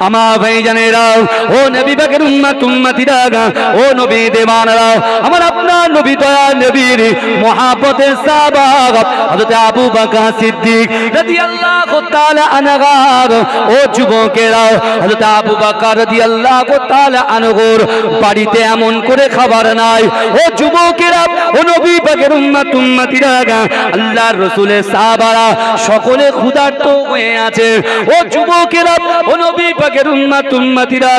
আমার ভাইজানেরা, ও নবী পাকের উম্মতিরা, ও নবী দেওয়ানরা, আমার আপনার নবী দয়া নবীর মহব্বতের সাহাবা হযরত আবু বকর সিদ্দিক রাদিয়াল্লাহু তাআলা আনহু, ও যুবকেরা, হযরত আবু বকর রাদিয়াল্লাহু তাআলা আনহুর বাড়িতে এমন করে খাবার নাই। ও যুবকেরা, ও নবী পাকের উম্মতিরা, আল্লাহর রাসূলের সাহাবারা সকলে ক্ষুধার্ত হয়ে আছে। ও যুবকেরা, ও নবী পাকের উম্মতিরা,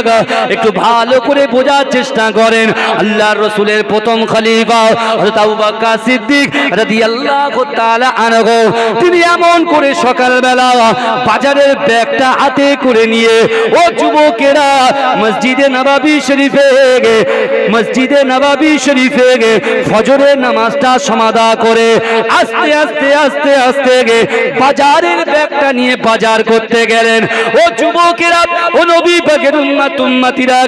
একটু ভালো করে বোঝার চেষ্টা করেন। আল্লাহর রাসূলের প্রথম খলিফা হযরত আবু বকর সিদ্দিক রাদিয়াল্লাহু তাআলা আনহু, তিনি এমন করে সকালবেলা বাজারের ব্যাগটা হাতে করে নিয়ে, ও যুবকেরা, মসজিদে নববী শরীফে ফজরের নামাজটা সমাদা করে আস্তে আস্তে আস্তে আস্তে বাজারের ব্যাগটা নিয়ে বাজার করতে গেলেন। ও যুবকেরা, ও নবী পাকের উম্মতিরা,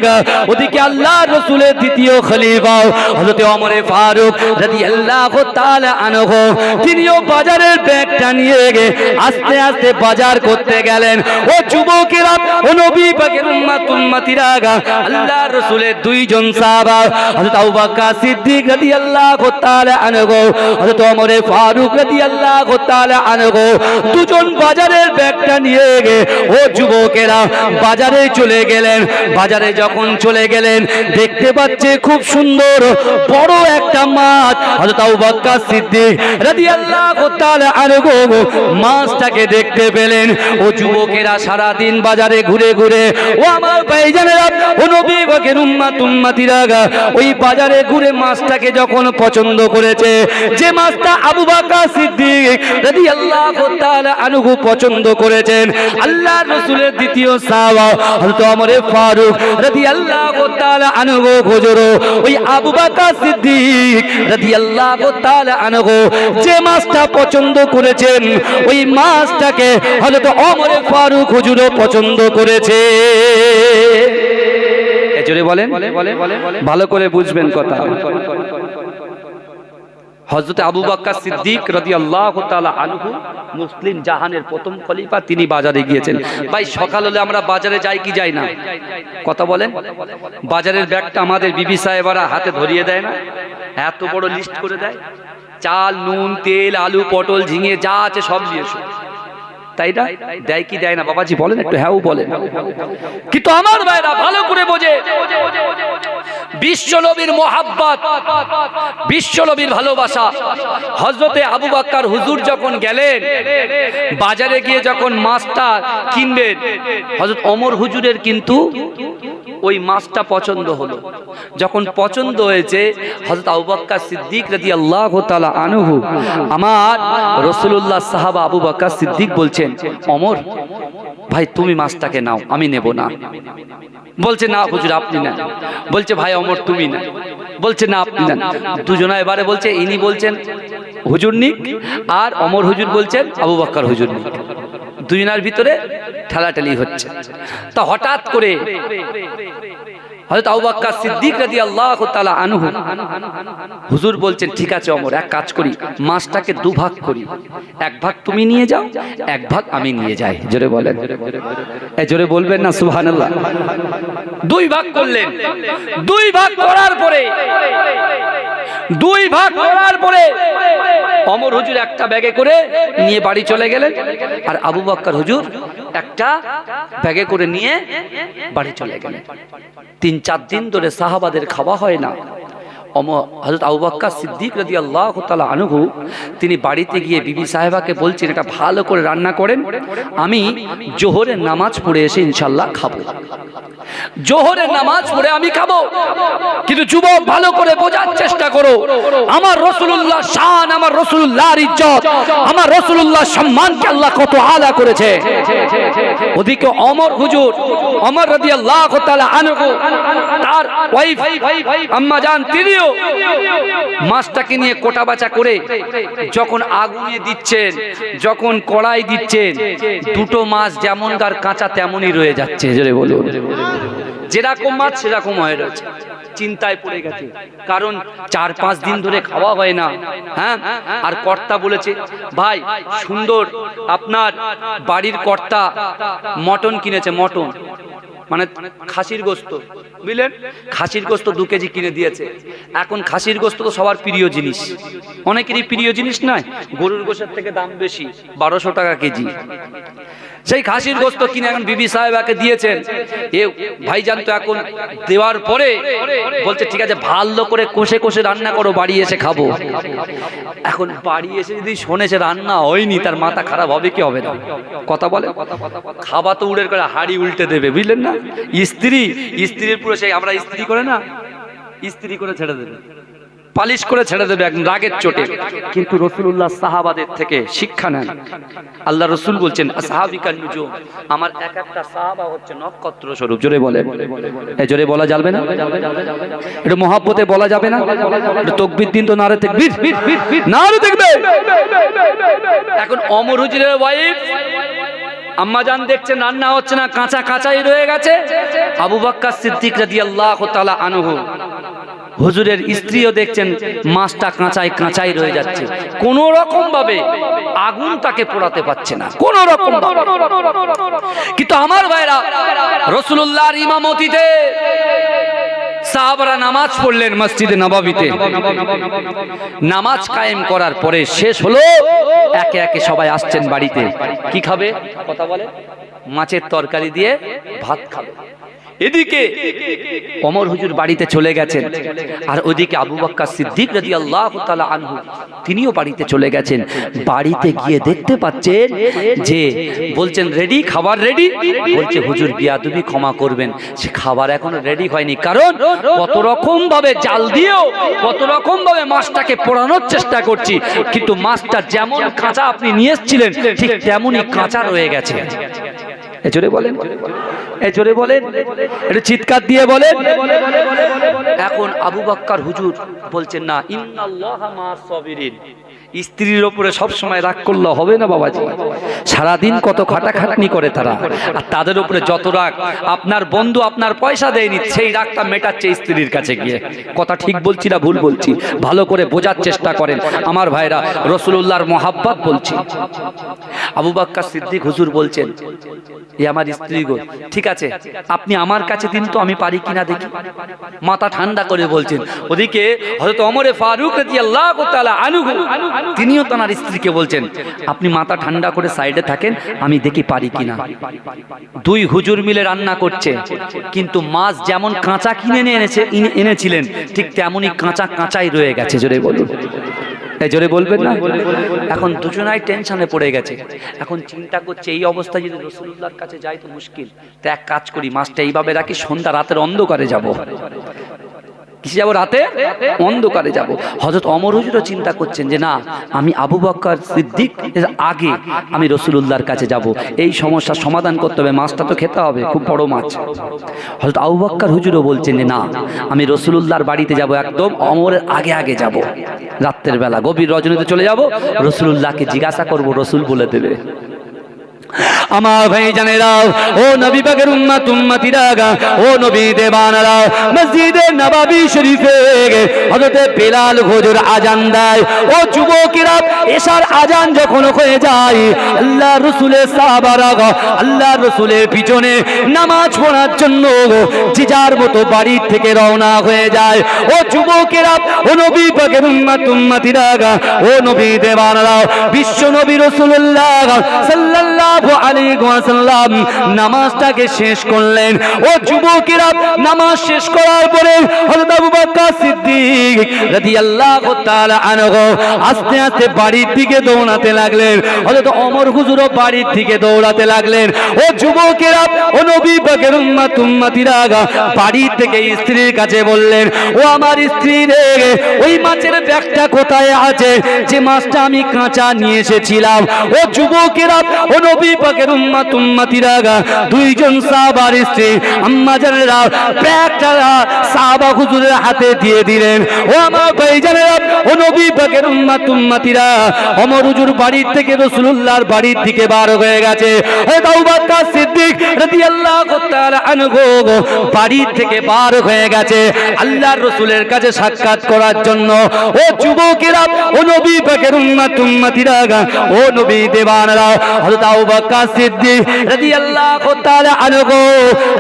ওদিকে আল্লাহর রাসূলের দ্বিতীয় খলিফা হযরত ওমর ফারুক রাদিয়াল্লাহু তাআলা আনহু, তিনিও বাজারের ব্যাগটা নিয়ে আস্তে আস্তে বাজার করতে গেলেন। ও যুবকেরা, ও নবী পাকের উম্মতিরা, আল্লাহর রাসূলের দুইজন সাহাবা হযরত আবু বকর সিদ্দিক রাদিয়াল্লাহু তাআলা আনহু, হযরত ওমর ফারুক রাদিয়াল্লাহু তাআলা আনহু, দুজন বাজারের ব্যাগটা নিয়ে ও যুবকেরা বাজারে চলে গেলেন। বাজারে যখন চলে গেলেন, দেখতে পাচ্ছে খুব সুন্দর বড় একটা মাছ। হযরত আবু বকর সিদ্দিক রাদিয়াল্লাহু তাআলা আনহু মাছটাকে দেখতে পেলেন। ও যুবকেরা সারা দিন বাজারে ঘুরে ঘুরে, ও আমার ভাইজানেরা, ও নবী পাকের উম্মতিরা, ওই বাজারে ঘুরে মাছটাকে যখন পছন্দ করেছে, যে মাছটা আবু বকর সিদ্দিক রাদিয়াল্লাহু তাআলা আনহু পছন্দ করেছেন, আল্লাহর রাসূলের দ্বিতীয় সাহাবা হযরত ওমর ফারুক রাদিয়াল্লাহু তাআলা আনহু হুজুর, ওই আবু বকর সিদ্দিক রাদিয়াল্লাহু তাআলা আনহু যে মাছটা পছন্দ করেছেন, ওই মাছটাকে হযরত ওমর ফারুক হুজুরও পছন্দ করেছে। জোরে বলেন, ভালো করে বুঝবেন কথা। হযরত আবু বকর সিদ্দিক রাদিয়াল্লাহু তাআলা আনহু মুসলিম জাহানের প্রথম খলিফা, তিনি বাজারে গিয়েছেন। ভাই সকাল হলে আমরা বাজারে যাই কি যাই না? কথা বলেন। বাজারের ব্যাগটা আমাদের বিবি সাহেবরা হাতে ধরিয়ে দেয় না? এত বড় লিস্ট করে দেয়, চাল, নুন, তেল, আলু, পটল, ঝিঙে যা আছে সব নিয়ে এসো, তাই না? দেয় কি দেয় না বাবাজি বলেন একটু, হ্যাঁ বলেন। কিন্তু আমার ভাইরা ভালো করে বোঝে, বিশ্ব নবীর মহাব্বত, বিশ্ব নবীর ভালোবাসা। হযরতে আবু বকর হুজুর যখন গেলেন বাজারে গিয়ে যখন মাছটা কিনবেন, হযরত ওমর হুজুরের কিন্তু ওই মাছটা পছন্দ হলো। যখন পছন্দ হয়েছে, হযরত আবু বকর সিদ্দিক রাদিয়াল্লাহু তাআলা আনহু, আমার রাসূলুল্লাহ সাহাবা আবু বকর সিদ্দিক বলছেন, ওমর ভাই তুমি মাছটাকে নাও, আমি নেব না। বলছে না হুজুর আপনি নেন। বলছে ভাই ওমর তুমি না। বলছে না আপনি নেন। দুজনা এবারে বলছে, ইনি বলছেন হুজুর নিক, আর ওমর হুজুর বলছেন আবু বকর হুজুর নিক। দুজনার ভিতরে ঠেলাঠেলি হচ্ছে। তা হঠাৎ করে হযরত আবু বকর সিদ্দিক রাদিয়াল্লাহু তাআলা আনহু হুজুর বলছেন, ঠিক আছে ওমর, এক কাজ করি, মাছটাকে দুভাগ করি, এক ভাগ তুমি নিয়ে যাও, এক ভাগ আমি নিয়ে যাই। জোরে বলেন, জোরে বলবেন না সুবহানাল্লাহ। দুই ভাগ করলেন। দুই ভাগ করার পরে ওমর হুজুর একটা ব্যাগে করে নিয়ে বাড়ি চলে গেলেন, আর আবু বকর হুজুর একটা ব্যাগে করে নিয়ে বাড়ি চলে গেলেন। ৩-৪ দিন ধরে সাহাবাদের খাওয়া হয় না। হযরত আবু বকর সিদ্দিক রাদিয়াল্লাহু তাআলা আনহু তিনি বাড়িতে গিয়ে বিবি সাহেবাকে বলছেন, এটা ভালো করে রান্না করেন, আমি জোহরের নামাজ পড়ে এসে ইনশাআল্লাহ খাবো। জোহরের নামাজ পড়ে আমি খাবো। কিন্তু যুবক ভালো করে বোঝার চেষ্টা করো, আমার রাসূলুল্লাহ শান, আমার রাসূলুল্লাহর ইজ্জত, আমার রাসূলুল্লাহর সম্মানকে আল্লাহ কত আলা করেছে। ওদিকে ওমর হুজুর, ওমর রাদিয়াল্লাহু তাআলা আনহু, তার ওয়াইফ আম্মা জান, তিনিও মাছটাকে নিয়ে কোটা বাছা করে যখন আগুনে দিচ্ছেন, যখন কড়াই দিচ্ছেন, দুটো মাছ যেমনকার কাঁচা তেমনই রয়ে যাচ্ছে। জোরে বলুন, যেরকম মাছ সেরকম হয়ে রয়েছে। চিন্তায় পড়ে গেছে, কারণ 4-5 দিন ধরে খাওয়া হয় না। হ্যাঁ, আর কর্তা বলেছে, ভাই সুন্দর আপনার বাড়ির কর্তা মটন কিনেছে, মটন মানে খাসির গোস্ত, বুঝলেন, খাসির গোস্ত 2 কেজি কিনে দিয়েছে। এখন খাসির গোস্ত তো সবার প্রিয় জিনিস, অনেকেরই প্রিয় জিনিস নয়, গরুর গোশের থেকে দাম বেশি, 1200 টাকা কেজি। সেই খাসির গোস্ত কিনে এখন বিবি সাহেবাকে দিয়েছেন। এ ভাইজান তো এখন দেওয়ার পরে বলছে ঠিক আছে ভালো করে কষে কষে রান্না করো, বাড়ি এসে খাবো। এখন বাড়ি এসে যদি শোনেছে রান্না হয়নি, তার মাথা খারাপ হবে কি হবে না? কথা বলে, খাবার তো উড়ের করে হাড়ি উল্টে দেবে, বুঝলেন না? স্ত্রীর পুরো সেই আমরা স্ত্রী করে না, স্ত্রী করে ছেড়ে দেবে, পালিশ করে ছেড়ে দেবে একদম রাগের চোটে। কিন্তু রাসূলুল্লাহ সাহাবাদের থেকে শিক্ষা নেন। আল্লাহ রাসূল বলছেন আসহাবিকান নুজুম, আমার এক একটা সাহাবা হচ্ছে নক্ষত্র স্বরূপ। জোরে বলে, এই জোরে বলা যাবে না? এটা মহব্বতে বলা যাবে না? এটা তাকবীর দিন তো নারে তাকবীর, নারে তাকবীর। এখন ওমর হুজুরের ওয়াইফ আম্মাজান দেখছেন রান্না হচ্ছে না, কাঁচা কাঁচাই রয়ে গেছে। আবু বকর সিদ্দিক রাদিয়াল্লাহু তাআলা আনহু হুজুরের স্ত্রীও দেখছেন মাছটা কাঁচাই কাঁচাই রয়ে যাচ্ছে, কোন রকম ভাবে আগুন তাকে পোড়াতে পারছে না, কোন রকম ভাবে। কিন্তু আমার ভাইরা, রাসূলুল্লাহর ইমামতিতে সাহাবারা নামাজ পড়লেন মসজিদে নববীতে। নামাজ কায়েম করার পরে শেষ হলো, একে একে সবাই আসছেন বাড়িতে। কি খাবে? কথা বলে, মাছের তরকারি দিয়ে ভাত খাবে। এদিকে ওমর হুজুর বাড়িতে চলে গেছেন, আর ওইদিকে আবু বকর সিদ্দিক রাদিয়াল্লাহু তাআলা আনহু তিনিও বাড়িতে চলে গেছেন। বাড়িতে গিয়ে দেখতে পাচ্ছেন যে বলছেন রেডি, খাবার রেডি। বলছে হুজুর বিয়াদবি ক্ষমা করবেন, সে খাবার এখনো রেডি হয়নি, কারণ কত রকম ভাবে জাল দিয়েও কত রকম ভাবে মাছটাকে পোড়ানোর চেষ্টা করছি, কিন্তু মাছটা যেমন কাঁচা আপনি নিয়ে এসেছিলেন ঠিক তেমনই কাঁচা রয়ে গেছে। জোরে বলেন, জোরে বলেন, একটু চিৎকার দিয়ে বলেন। এখন আবু বকর হুজুর বলছেন না, ইন্নাল্লাহা মা'আস সাবিরিন। স্ত্রীর উপরে সব সময় রাগ করলে হবে না বাবাজি, সারাদিন কত খাটাখাটনি করে তারা, আর তাদের উপরে যত রাগ, আপনার বন্ধু আপনার পয়সা দেয়নি সেই রাগটা মেটাচ্ছে স্ত্রীর কাছে গিয়ে। কথা ঠিক বলছি না ভুল বলছি? ভালো করে বোঝার চেষ্টা করেন আমার ভাইরা, রাসূলুল্লাহর মহব্বত বলছি। আবু বকর সিদ্দিক হুজুর বলছেন, এ আমার স্ত্রী গো, ঠিক আছে আপনি আমার কাছে দিন তো, আমি পারি কিনা দেখি। মাথা ঠান্ডা করে বলছেন। ওদিকে হযরত ওমর ফারুক রাদিয়াল্লাহু তাআলা আনহু তিনিও তার স্ত্রীকে বলছেন, আপনি মাথা ঠান্ডা করে সাইডে থাকেন, আমি দেখি পারি কিনা। 2 হুজুর মিলে রান্না করছে, কিন্তু মাছ যেমন কাঁচা কিনে এনেছিলেন ঠিক তেমনই কাঁচা কাঁচাই রয়ে গেছে। জোরে বলুন, জোরে বলবেন না? এখন দুজনাই টেনশনে পড়ে গেছে। এখন চিন্তা করছে এই অবস্থায় যদি রাসূলুল্লাহর কাছে যাই তো মুশকিল, তো এক কাজ করি মাছটা এইভাবে রাখি, সন্ধ্যা রাতের অন্ধকারে যাব। কিসে যাব? রাতে অন্ধকারে যাব। হযরত ওমর হুজুরও চিন্তা করছেন যে না, আমি আবু বকর সিদ্দিক এর আগে আমি রাসূলুল্লাহর কাছে যাব, এই সমস্যার সমাধান করতে হবে, মাছটা তো খেতে হবে, খুব বড় মাছ। হযরত আবু বকর হুজুরও বলছেন যে না, আমি রাসূলুল্লাহর বাড়িতে যাব, একদম ওমরের আগে আগে যাব, রাতের বেলা গভীর রজনীতে চলে যাব, রাসূলুল্লাহকে জিজ্ঞাসা করব, রাসূল বলে দেবে। আমার ভাই জানেরা, ও নবী পাকের উম্মত উম্মতিরা, ও নবী দেবানারা, মসজিদে নববী শরীফে হযরত বেলাল হুজুর আজান দেয়। ও যুবকেরা, এশার আজান যখন হয়ে যায়, আল্লাহ রাসূলের সাহাবারা আল্লাহ রাসূলের পিছনে নামাজ পড়ার জন্য যে যার মতো বাড়ি থেকে রওনা হয়ে যায়। ও যুবকেরা, ও নবী পাকের উম্মত উম্মতিরা, ও নবী দেবানারা, বিশ্ব নবী রাসূলুল্লাহ সাল্লাল্লাহু আলাইহি ওয়াসাল্লাম নামাজটাকে শেষ করলেন। ও যুবকেরা, নামাজ শেষ করার পরে হযরত আবু বকর সিদ্দিক রাদিয়াল্লাহু তাআলা আনহু আস্তে আস্তে বাড়ির দিকে দৌড়াতে লাগলেন। হযরত ওমর হুজুরও বাড়ির দিকে দৌড়াতে লাগলেন। ও যুবকেরা, ও নবী পাকের উম্মত উম্মতিরা, বাড়ির থেকে স্ত্রীর কাছে বললেন, ও আমার স্ত্রী রে, ওই মাছের ব্যাগটা কোথায় আছে যে মাছটা আমি কাঁচা নিয়ে এসেছিলাম? ও যুবকেরা, ও নবী পাকের উম্মত উম্মতিরা, 2 জন সাহাবার স্ত্রী আম্মা জানেরা ব্যাগটা সাহাবা হুজুরের হাতে দিয়ে দিলেন। ও আমার ভাইজানেরা, ও নবী পাকের উম্মত উম্মতিরা, ওমর হুজুর বাড়ির থেকে রাসূলুল্লাহর বাড়ির দিকে বার হয়ে গেছে। হযরত আবু বকর সিদ্দিক রাদিয়াল্লাহু তাআলা আনহু বাড়ির থেকে বার হয়ে গেছে আল্লাহর রাসূলের কাছে সাক্ষাৎ করার জন্য। ও যুবকেরা, ও নবী পাকের উম্মত উম্মতিরা, ও নবী দেবানরা, হযরত আবু বকর সিদ্দিক রাদিয়াল্লাহু তাআলা আনহু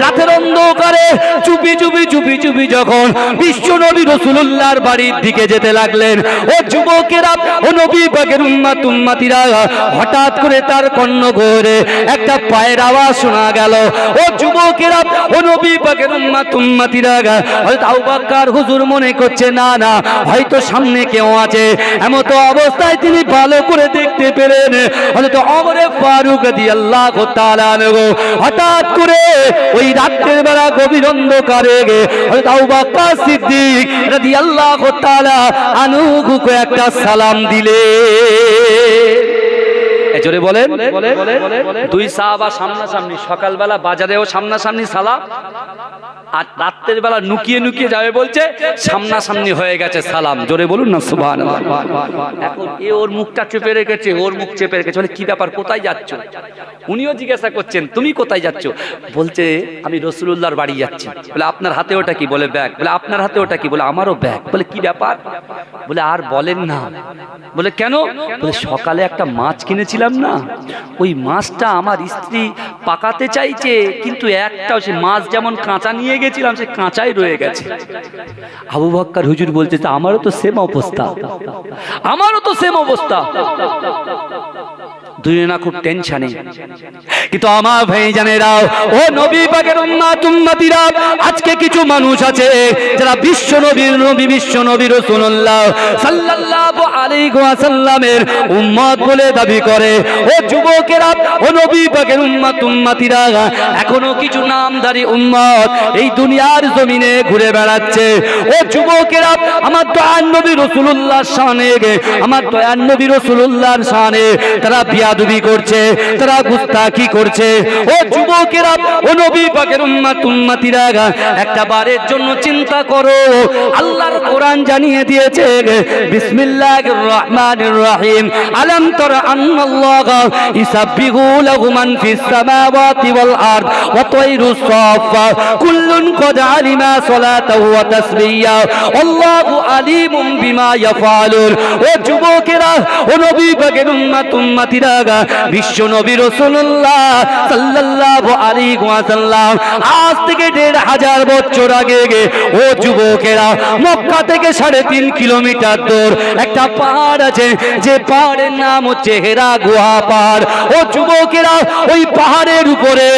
রাতের অন্ধকারে চুপি চুপি যখন বিশ্ব নবী রাসূলুল্লাহর বাড়ির দিকে যেতে লাগলেন, ও যুবকেরা, ও নবী পাকের উম্মতিরা, হঠাৎ করে তার কর্ণগহ্বরে একটা পায়ের আওয়াজ শোনা গেল। ও যুবকেরা, ও নবী পাকের উম্মতিরা, হযরত আবু বকর হুজুর মনে করছে না হয়তো সামনে কেউ আছে। এমত অবস্থায় তিনি ভালো করে দেখতে পেলেন হযরত ওমর ফারুক রাদিয়াল্লাহু তাআলা আনহু হঠাৎ করে ওই রাতের বেলা গভীর অন্ধকারে হযরত আবু বকর সিদ্দিক রাদিয়াল্লাহু তাআলা আনহুকে একটা সালাম দিলে। জোরে বলেন। দুই সাহাবা সামনাসামনি, সকালবেলা বাজারেও সামনাসামনি সালাম, আর রাতের বেলা নুকিয়ে যাবে বলছে সামনাসামনি হয়ে গেছে সালাম। জোরে বলুন না সুবহানাল্লাহ। এখন এ ওর মুখটা চেপে রেখেছে, ওর মুখ চেপে রেখেছে। বলে কি ব্যাপার, কোথায় যাচ্ছ? উনিও জিজ্ঞাসা করছেন তুমি কোথায় যাচ্ছ? বলছে আমি রাসূলুল্লাহর বাড়ি যাচ্ছি। বলে আপনার হাতে ওটা কি? বলে ব্যাগ। বলে আপনার হাতে ওটা কি? বলে আমারও ব্যাগ। বলে কি ব্যাপার? বলে আর বলেন না। বলে কেন? বলে সকালে একটা মাছ কিনেছিলাম না, ওই মাছটা আমার স্ত্রী পাকাতে চাইছে, কিন্তু একটাও সে মাছ যেমন কাঁচা নিয়ে গেছিলাম সে কাঁচাই রয়ে গেছে। আবু বকর হুজুর বলছে আমারও তো সেম অবস্থা। দুজনা খুব টেনশনে। কিন্তু আমার ভাইজানেরা, ও নবী পাকের উম্মতিরা, আজকে কিছু মানুষ আছে যারা বিশ্ব নবী রাসূলুল্লাহ সাল্লাল্লাহু আলাইহি ওয়াসাল্লামের উম্মত বলে দাবি করে। ও যুবকেরা, ও নবী পাকের উম্মতিরা, এখনো কিছু নামধারী উম্মত এই দুনিয়ার জমিনে ঘুরে বেড়াচ্ছে। ও যুবকেরা, আমার দয়ার নবী রাসূলুল্লাহর শানে তারা বিয়াদবি করছে, তারা গুস্তাখি করছে। ও যুবকেরা, ও নবী পাকের উম্মতিরা, একটা বারের জন্য চিন্তা করো। আল্লাহর কোরআন জানিয়ে দিয়েছে বিসমিল্লাহির রহমানির রহিম, আলাম তারা আন্নাল্লাহা ইসাব্বিহু লাহু মান ফিস সামাওয়াতি ওয়াল আরদ ওয়া তায়রুস সাফা কুল্লুন ক্বাদ আলিমা সালাতাহু ওয়া তাসবিহা আল্লাহু আলিমুম বিমা ইয়াফআলুন। ও যুবকেরা, ও নবী পাকের উম্মতিরা, বিশ্ব নবী রাসূলুল্লাহ সাল্লাল্লাহু আলাইহি ওয়াসাল্লাম আজ থেকে ১৫০০ বছর আগে, ও যুবকেরা, মক্কা থেকে ৩.৫ কিলোমিটার দূর একটা পাহাড় আছে, যে পাহাড়ের নাম হচ্ছে হেরা গুহা পাহাড়। ও যুবকেরা, ওই পাহাড়ের উপরে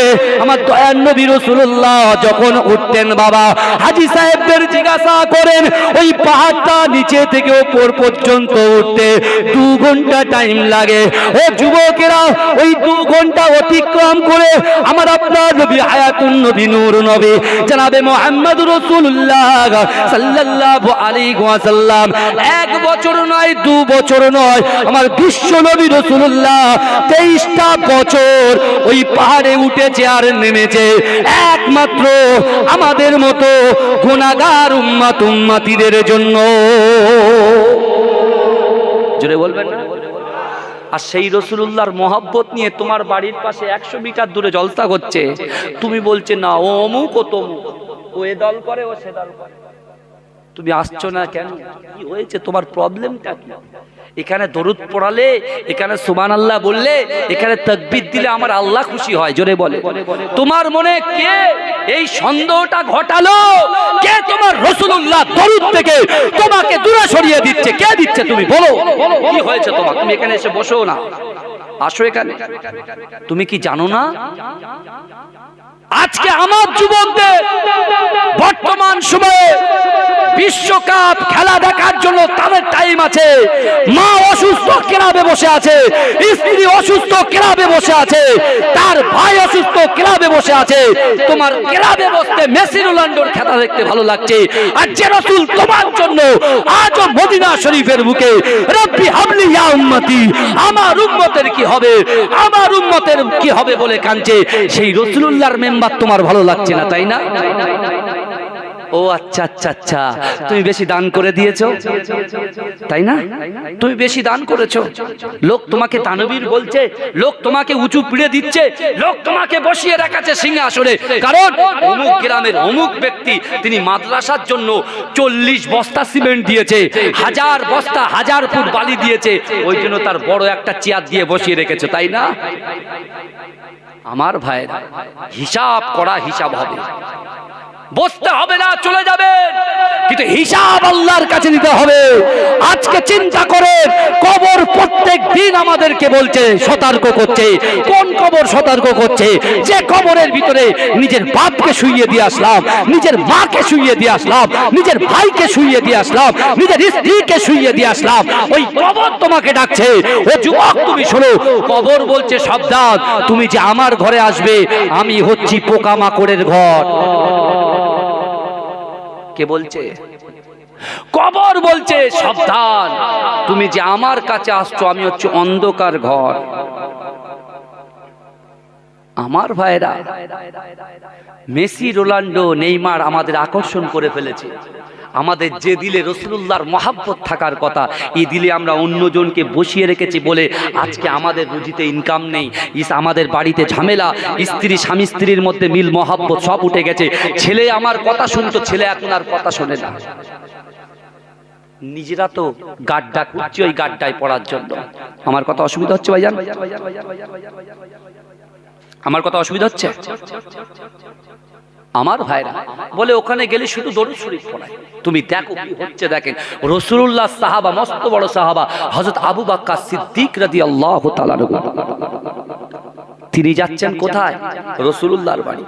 আমার দয়ার নবী রাসূলুল্লাহ যখন উঠতেন, বাবা হাজী সাহেবদের জিজ্ঞাসা করেন ওই পাহাড়টা নিচে থেকে উপর পর্যন্ত উঠতে 2 ঘন্টা টাইম লাগে। ও যুবকেরা, ওই 2 ঘন্টা অতিক্রম করে আমার আপনার নবী হায়াতুন নবী নূর নবী জনাবে মুহাম্মদুর রাসূলুল্লাহ সাল্লাল্লাহু আলাইহি ওয়াসাল্লাম 1 বছর নয়, 2 বছর নয়, আমার বিশ্ব নবী রাসূলুল্লাহ 23টা বছর ওই পাহাড়ে উঠেছে আর নেমেছে, একমাত্র আমাদের মতো গুনাহগার উম্মতিদের জন্য। জোরে বলবেন না? আর সেই রাসূলুল্লাহর মহব্বত নিয়ে তোমার বাড়ির পাশে 100 মিটার দূরে জলসা করছে, তুমি বলছে না ও অমুক ও তমুক, ও এ দল করে ও সে দল করে, তুমি আসছো না কেন? কি হয়েছে? তোমার প্রবলেমটা কি? এখানে দরুদ পড়ালে, এখানে সুবহানাল্লাহ বললে, এখানে তাকবীর দিলে আমার আল্লাহ খুশি হয়। জোরে বলে। তোমার মনে কে এই সন্দেহটা ঘটালো? কে তোমার রাসূলুল্লাহ দরুদ থেকে তোমাকে দূরে সরিয়ে দিচ্ছে? কে দিচ্ছে? তুমি বলো কি হয়েছে তোমার? তুমি এখানে এসে বসো না, আসো এখানে। তুমি কি জানো না আজকে আমার যুবকদের বর্তমান সময়ে বিশ্বকাপ খেলা দেখার জন্য তাদের টাইম আছে, মা অসুস্থ ক্লাবে বসে আছে, স্ত্রী অসুস্থ ক্লাবে বসে আছে, তার ভাই অসুস্থ ক্লাবে বসে আছে, তোমার ক্লাবে বসতে মেসি রোনাল্ডোর খেলা দেখতে ভালো লাগছে। আর যে রাসূল তোমার জন্য আজও মদিনা শরীফের বুকে রব্বি হাবলি ইয়া উম্মতি, আমার উম্মতের কি হবে, আমার উম্মতের কি হবে বলে কাঁদছে, সেই রাসূলুল্লাহর মেম্বার তোমার ভালো লাগছে না, তাই না? ও আচ্ছা আচ্ছা আচ্ছা, তুমি বেশি দান করে দিয়েছো তাই না, তুমি বেশি দান করেছো, লোক তোমাকে দানবীর বলছে, লোক তোমাকে উঁচু পিড়ে দিচ্ছে, লোক তোমাকে বসিয়ে রেখেছে সিংহাসনে, কারণ অমুক গ্রামের অমুক ব্যক্তি তিনি মাদ্রাসার জন্য 40 বস্তা সিমেন্ট দিয়েছে, 1000 বস্তা 1000 ফুট বালি দিয়েছে, ওই জন্য তার বড় একটা চেয়ার দিয়ে বসিয়ে রেখেছে, তাই না? আমার ভাইরা, হিসাব করা হিসাব হবে, বসতে হবে না, চলে যাবেন, কিন্তু হিসাব আল্লাহর কাছে দিতে হবে। আজকে চিন্তা করে কবর প্রত্যেক দিন আমাদেরকে বলছে, সতর্ক করছে। কোন কবর সতর্ক করছে? যে কবরের ভিতরে নিজের বাপকে শুইয়ে দিয়ে আসলাম, নিজের মাকে শুইয়ে দিয়ে আসলাম, নিজের ভাইকে শুইয়ে দিয়ে আসলাম, নিজের স্ত্রীকে শুইয়ে দিয়ে আসলাম, ওই কবর তোমাকে ডাকছে, ও যুবক তুমি শোনো, কবর বলছে সাবধান, তুমি যে আমার ঘরে আসবে, আমি হচ্ছি পোকামাকড়ের ঘর। কে বলছে? কবর বলছে সাবধান, তুমি যে আমার কাছে আসছো, আমি হচ্ছে অন্ধকার ঘর। আমার ভাইরা, মেসি, রোনাল্ডো, নেইমার আমাদের আকর্ষণ করে ফেলেছে। আমাদের যে দিলে রাসূলুল্লাহর মহাব্বত থাকার কথা, এই দিলে আমরা অন্যজনকে বসিয়ে রেখেছি বলে আজকে আমাদের রুজিতে ইনকাম নেই, আমাদের বাড়িতে ঝামেলা, স্ত্রী স্বামী স্ত্রীর মধ্যে মিল মহাব্বত সব উঠে গেছে। ছেলে আমার কথা শুনতো, ছেলে এখন আর কথা শোনে না। নিজেরা তো গাড্ডা করছে ওই গাড্ডায় পড়ার জন্য। আমার কথা অসুবিধা হচ্ছে ভাইজান? আমার কথা অসুবিধা হচ্ছে? আমার ভাইরা বলে ওখানে গেলে শুধু দরুদ শরীফ পড়ায়। তুমি দেখো কি হচ্ছে, দেখেন রাসূলুল্লাহ সাহাবা, মস্ত বড় সাহাবা হযরত আবু বকর সিদ্দিক রাদিয়াল্লাহু তাআলা আনহু, তিনি যাচ্ছেন কোথায়? রাসূলুল্লাহর বাড়ি।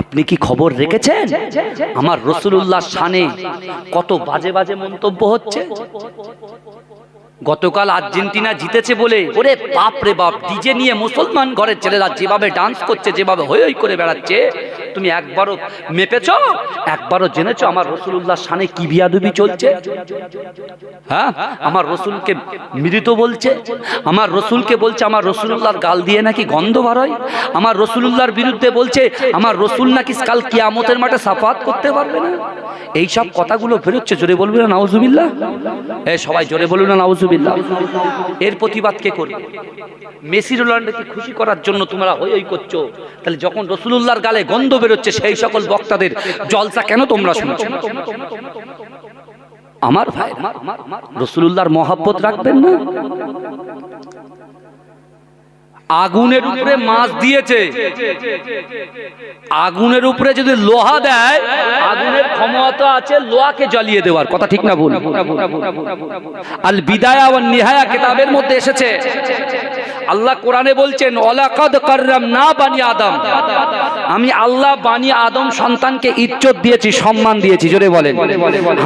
আপনি কি খবর রেখেছেন আমার রাসূলুল্লাহর শানে কত বাজে বাজে মন্তব্য হচ্ছে? গতকাল আর্জেন্টিনা জিতেছে বলে, ওরে বাপ রে বাপ, ডিজে নিয়ে মুসলমান ঘরের ছেলেরা যেভাবে ডান্স করছে, যেভাবে হই হই করে বেড়াচ্ছে, তুমি একবারও মেপেছো? একবারও জেনেছো আমার রাসূলুল্লাহর শানে কি বিয়াদবি চলছে? হ্যাঁ, আমার রাসূলকে মৃত বলছে, আমার রাসূলকে বলছে আমার রাসূলুল্লাহর গাল দিয়ে নাকি গন্ধ বার হয়, আমার রাসূলুল্লাহর বিরুদ্ধে বলছে আমার রাসূল নাকি কাল কিয়ামতের মাঠে সাফাত করতে পারবে না। এই সব কথাগুলো বেরোচ্ছে, জোরে বলবে না নাউজুবিল্লাহ? এই সবাই জোরে বলুন না নাউজুবিল্লাহ? এর প্রতিবাদ কে করবে? মেসি, রোনাল্ডোকে খুশি করার জন্য তোমরা হই হই করছো, তাহলে যখন রাসূলুল্লাহর গালে গন্ধ বেরোচ্ছে, সেই সকল বক্তাদের জলসা কেন তোমরা শুনছো? আমার ভাই, রাসূলুল্লাহর মহব্বত রাখবেন না? আগুনের উপরে মাছ দিয়েছে, আগুনের উপরে যদি লোহা দেয়, আগুনের ক্ষমতা আছে লোহাকে জ্বালিয়ে দেওয়ার, কথা ঠিক না ভুল? আল বিদায়া ওয়ান নিহায়া কিতাবের মধ্যে এসেছে, আল্লাহ কোরআনে বলছেন ওয়ালাকাদ কাররামনা বানি আদম, আমি আল্লাহ বানি আদম সন্তানকে ইজ্জত দিয়েছি, সম্মান দিয়েছি। জোরে বলেন।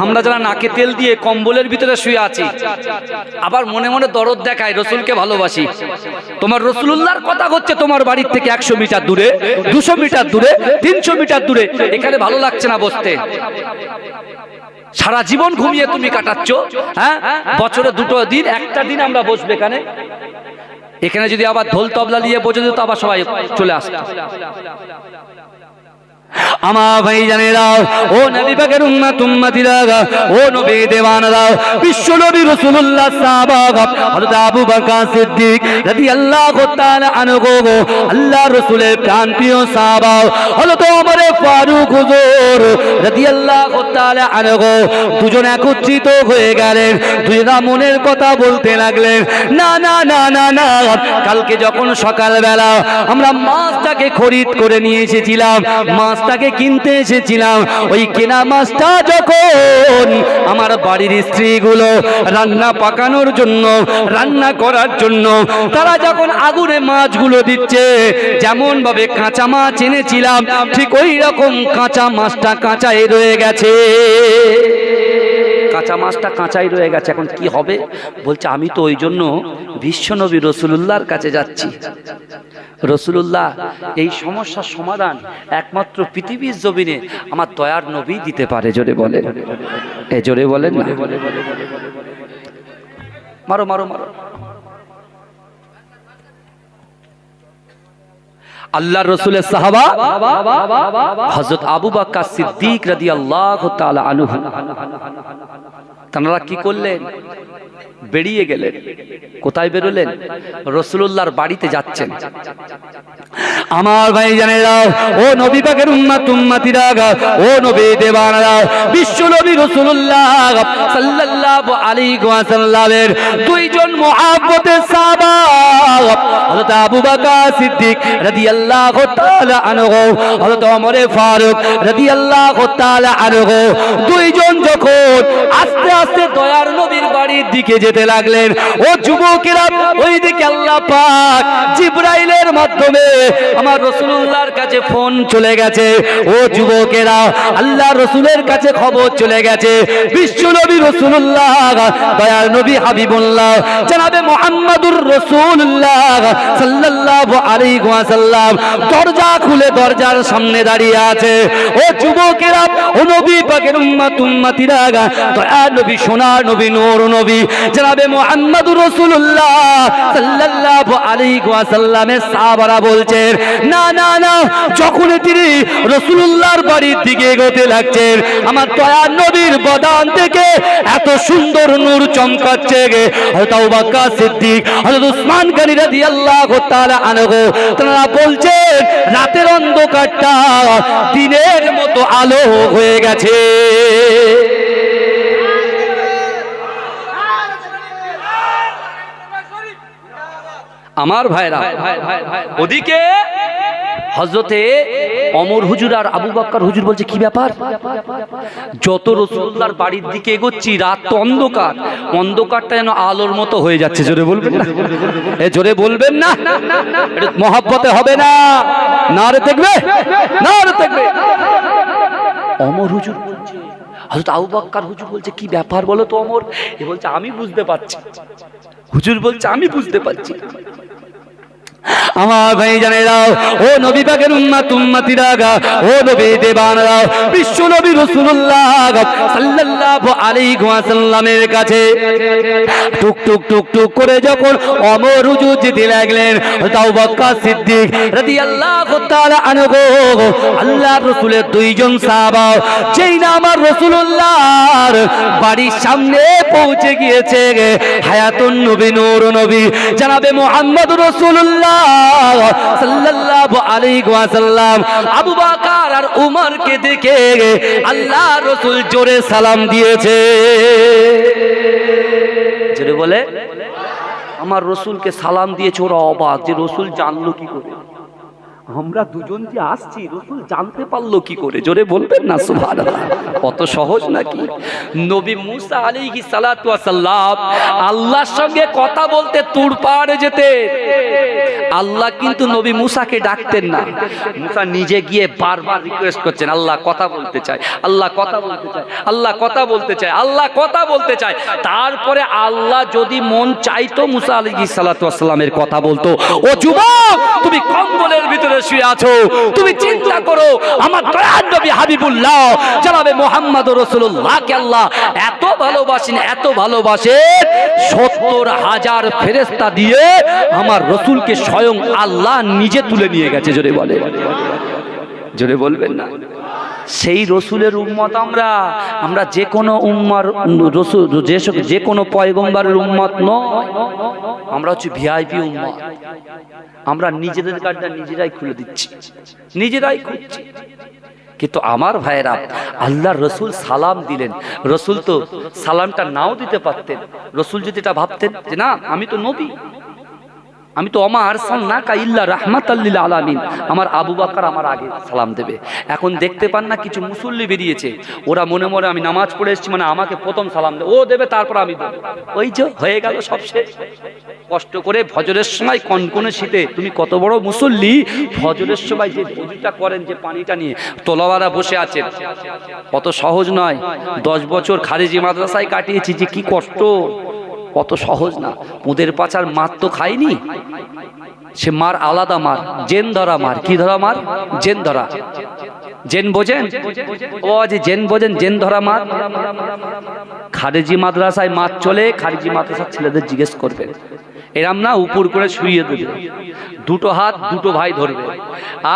আমরা যারা নাকে তেল দিয়ে কম্বলের ভিতরে শুয়ে আছি, আবার মনে মনে দরদ দেখায় রাসূলকে ভালোবাসি, তোমার রাসূলুল্লাহর কথা হচ্ছে তোমার বাড়ির থেকে 100 মিটার দূরে, 200 মিটার দূরে, 300 মিটার দূরে, এখানে ভালো লাগছে না বসতে। সারা জীবন ঘুমিয়ে তুমি কাটাচ্ছ, হ্যাঁ, বছরে 2 দিন, একটা দিন আমরা বসবে এখানে। এখানে যদি আবার ঢোল তবলা নিয়ে বসে যেত, আবার সবাই চলে আসতো। আমার ভাই জানেরা, ও নবী পাকের উম্মত উম্মতিরা, ও নবী দেওয়ানরা, বিশ্ব নবী রাসূলুল্লাহ সাহাবা হযরত আবু বকর সিদ্দিক রাদিয়াল্লাহু তাআলা আনহু, আল্লাহর রাসূলের প্রাণপ্রিয় সাহাবা হযরত ওমর ফারুক হুজুর রাদিয়াল্লাহু তাআলা আনহু, দুজন একত্রিত হয়ে গেলেন। দুজনা মনের কথা বলতে লাগলেন, না না না না না, কালকে যখন সকালবেলা আমরা মাছটাকে খরিদ করে নিয়ে এসেছিলাম, মাছটাকে কিনতে এসেছিলাম, ওই কেনা মাছটা যখন আমার বাড়ির স্ত্রীগুলো রান্না পাকানোর জন্য, রান্না করার জন্য, তারা যখন আগুনে মাছগুলো দিচ্ছে, যেমন ভাবে কাঁচা মাছ এনেছিলাম, ঠিক ওই রকম কাঁচা মাছটা কাঁচাই রয়ে গেছে। কাঁচা মাছটা কাঁচাই রয়ে গেছে। এখন কি হবে? বলছে আমি তো ওই জন্য বিশ্বনবী রাসূলুল্লাহর কাছে যাচ্ছি। রাসূলুল্লাহ, এই সমস্যার সমাধান একমাত্র পৃথিবীর জমিনে আমার দয়ার নবী দিতে পারে। জোরে বলেন, এ জোরে বলেন না। মারো মারো মারো। আল্লাহর রাসূলের সাহাবা হযরত আবু বকর সিদ্দিক রাদিয়াল্লাহু তাআলা আনহু তারা কি করলেন? বেরিয়ে গেলেন। কোথায় বেরোলেন? রাসূলুল্লাহর বাড়িতে যাচ্ছেন। আমার ভাই জানেরা, ও নবী পাকের উম্মতিরা, ও নবী দেওয়ানারা, বিশ্ব নবী রাসূলুল্লাহ সাল্লাল্লাহু আলাইহি ওয়াসাল্লামের দুইজন মুহাব্বতের সাহাবা হযরত আবু বকর সিদ্দিক রাদিয়াল্লাহু তাআলা আনহু, হযরত ওমর ফারুক রাদিয়াল্লাহু তাআলা আনহু, দুইজন যখন আস্তে আস্তে দয়ার নবীর বাড়ির দিকে যেতে লাগলেন, ও যুবকেরা, ওইদিকে আল্লাহ পাক জিবরাইলের মাধ্যমে আমার রাসূলুল্লাহর কাছে ফোন চলে গেছে। ও যুবকেরা, আল্লাহ রাসূলের কাছে খবর চলে গেছে, বিশ্ব নবী রাসূলুল্লাহ দয়ার নবী হাবিবুল্লাহ জনাবে মুহাম্মদুর রাসূলুল্লাহ সাল্লাল্লাহু আলাইহি ওয়াসাল্লাম দরজা খুলে দরজার সামনে দাঁড়িয়ে আছে। ও যুবকেরা, ও নবী পাকের উম্মতিরা, দয়ার নবী, সোনার নবী, নূর নবী জনাবে মুহাম্মদুর রাসূলুল্লাহ সাল্লাল্লাহু আলাইহি ওয়াসাল্লামের সাহাবারা বলছেন, না না না, যখন তিনি রাসূলুল্লাহর বাড়ির দিকে এগোতে লাগছেন, আমার দয়ার নবীর বদান থেকে এত সুন্দর নূর চমকাচ্ছে। হযরত আবু বকর সিদ্দিক, হযরত উসমান গনি রাদিয়াল্লাহু তাআলা আনহু তারা বলছেন, রাতের অন্ধকারটা দিনের মতো আলো হয়ে গেছে। আমার ভাইরা, ওদিকে হযরতে ওমর হুজুর আর আবু বকর হুজুর বলছে, কি ব্যাপার? যত রাসূলুল্লাহর বাড়ির দিকে এগোচ্ছি, রাত তো অন্ধকার, অন্ধকারটা যেন আলোর মতো হয়ে যাচ্ছে। জোরে বলবেন না? জোরে বলবেন না? মহব্বতে হবে না, নারে দেখবে, নারে দেখবে। ওমর হুজুর বলছে, হযরত আবু বকর হুজুর বলছে, কি ব্যাপার বলো তো ওমর? এ বলছে, আমি বুঝতে পারছি। হুজুর বলছে, আমি বুঝতে পারছি। আমার ভাই জানেরা, ও নবী পাকের উম্মতিরা, ও নবী দেবানরা, বিশ্ব নবী রাসূলুল্লাহ সাল্লাল্লাহু আলাইহি ওয়াসাল্লামের কাছে টুক টুক টুক টুক করে যখন ওমর হুজুর যেতে লাগলেন, আবু বকর সিদ্দিক রাদিয়াল্লাহু তাআলা আনহু, আল্লাহর রাসূলের দুইজন সাহাবা যেই না আমার রাসূলুল্লাহর বাড়ির সামনে পৌঁছে গিয়েছে, হায়াতুন নবী, নূর নবী জনাবে মুহাম্মদুর রাসূলুল্লাহ সাল্লাল্লাহু আলাইহি ওয়াসাল্লাম আবু বকর আর উমরকে দেখে আল্লাহর রাসূল জোরে সালাম দিয়েছে। জোরে বলে, আমার রাসূলকে সালাম দিয়েছে। ওরা অবাক যে রাসূল জানলো কি করে, আমরা দুজন যে আসছি রাসূল জানতে পারলো কি করে? জোরে বলবেন না সুবহানাল্লাহ? কত সহজ নাকি? নবী মুসা আলাইহিস সালাতু ওয়াস সালাম আল্লাহর সঙ্গে কথা বলতে তুর পাহাড়ে যেতেন। আল্লাহ কিন্তু নবী মুসাকে ডাকতেন না। মুসা নিজে গিয়ে বারবার রিকোয়েস্ট করছেন, আল্লাহ কথা বলতে চাই, আল্লাহ কথা বলতে চাই, আল্লাহ কথা বলতে চাই, আল্লাহ কথা বলতে চাই। তারপরে আল্লাহ যদি মন চাইতো মুসা আলাইহিস সালাতু ওয়াস সালামের কথা বলতো। ও যুবক, তুমি কম্বলের ভিতরে শুয়ে আছো, তুমি চিন্তা করো, আমার দয়ার নবী হাবিবুল্লাহ জনাবে মুহাম্মদুর রাসূলুল্লাহকে আল্লাহ এত ভালোবাসেন, এত ভালোবাসেন, ৭০,০০০ ফেরেশতা দিয়ে আমার রাসূলকে স্বয়ং আল্লাহ নিজে তুলে নিয়ে গেছে। জোরে বলে, জোরে বলবেন না? সেই রসুলের উম্মত আমরা। আমরা যে কোনো উম্মার রসুল, যে কোনো পয়গম্বরের উম্মত নয়, আমরা হচ্ছে ভিআইপি উম্মত। আমরা নিজেদের কার্ডটা নিজেরাই খুলে দিচ্ছি, নিজেরাই খুঁজছি। কিন্তু আমার ভাইয়েরা, আল্লাহর রসুল সালাম দিলেন। রসুল তো সালামটা নাও দিতে পারতেন। রসুল যদি এটা ভাবতেন যে না, আমি তো নবী, আমি তো ওমা আরসালনাকা ইল্লা রাহমাতাল লিল আলামিন, আমার আবু বকর আমার আগে সালাম দেবে। এখন দেখতে পান না কিছু মুসল্লি বেরিয়েছে, ওরা মনে মনে আমি নামাজ পড়ে এসেছি মানে আমাকে প্রথম সালাম দেবে, ও দেবে তারপর আমি দেব। ওই যে হয়ে গেল সব শেষ। কষ্ট করে ফজরের সময় কনকনে শীতে, তুমি কত বড় মুসল্লি, ফজরের সময় যে ওযুটা করেন, যে পানিটা নিয়ে তোলাওয়ালা বসে আছেন, কত সহজ নয়। 10 বছর খারিজি মাদ্রাসায় কাটিয়েছি, যে কি কষ্ট, কত সহজ না। পুদের পাচার মার তো খাইনি, সে মার আলাদা মার, জেন ধরা মার। কি ধরা মার? জেন ধরা। জেন বোঝেন? ও যে জেন বোঝেন, জেন ধরা মার। খারিজি মাদ্রাসায় মার চলে, খারিজি মাদ্রাসার ছেলেদের জিজ্ঞেস করবেন এরম না উপর করে শুইয়ে দেবে, দুটো হাত দুটো ভাই ধরবে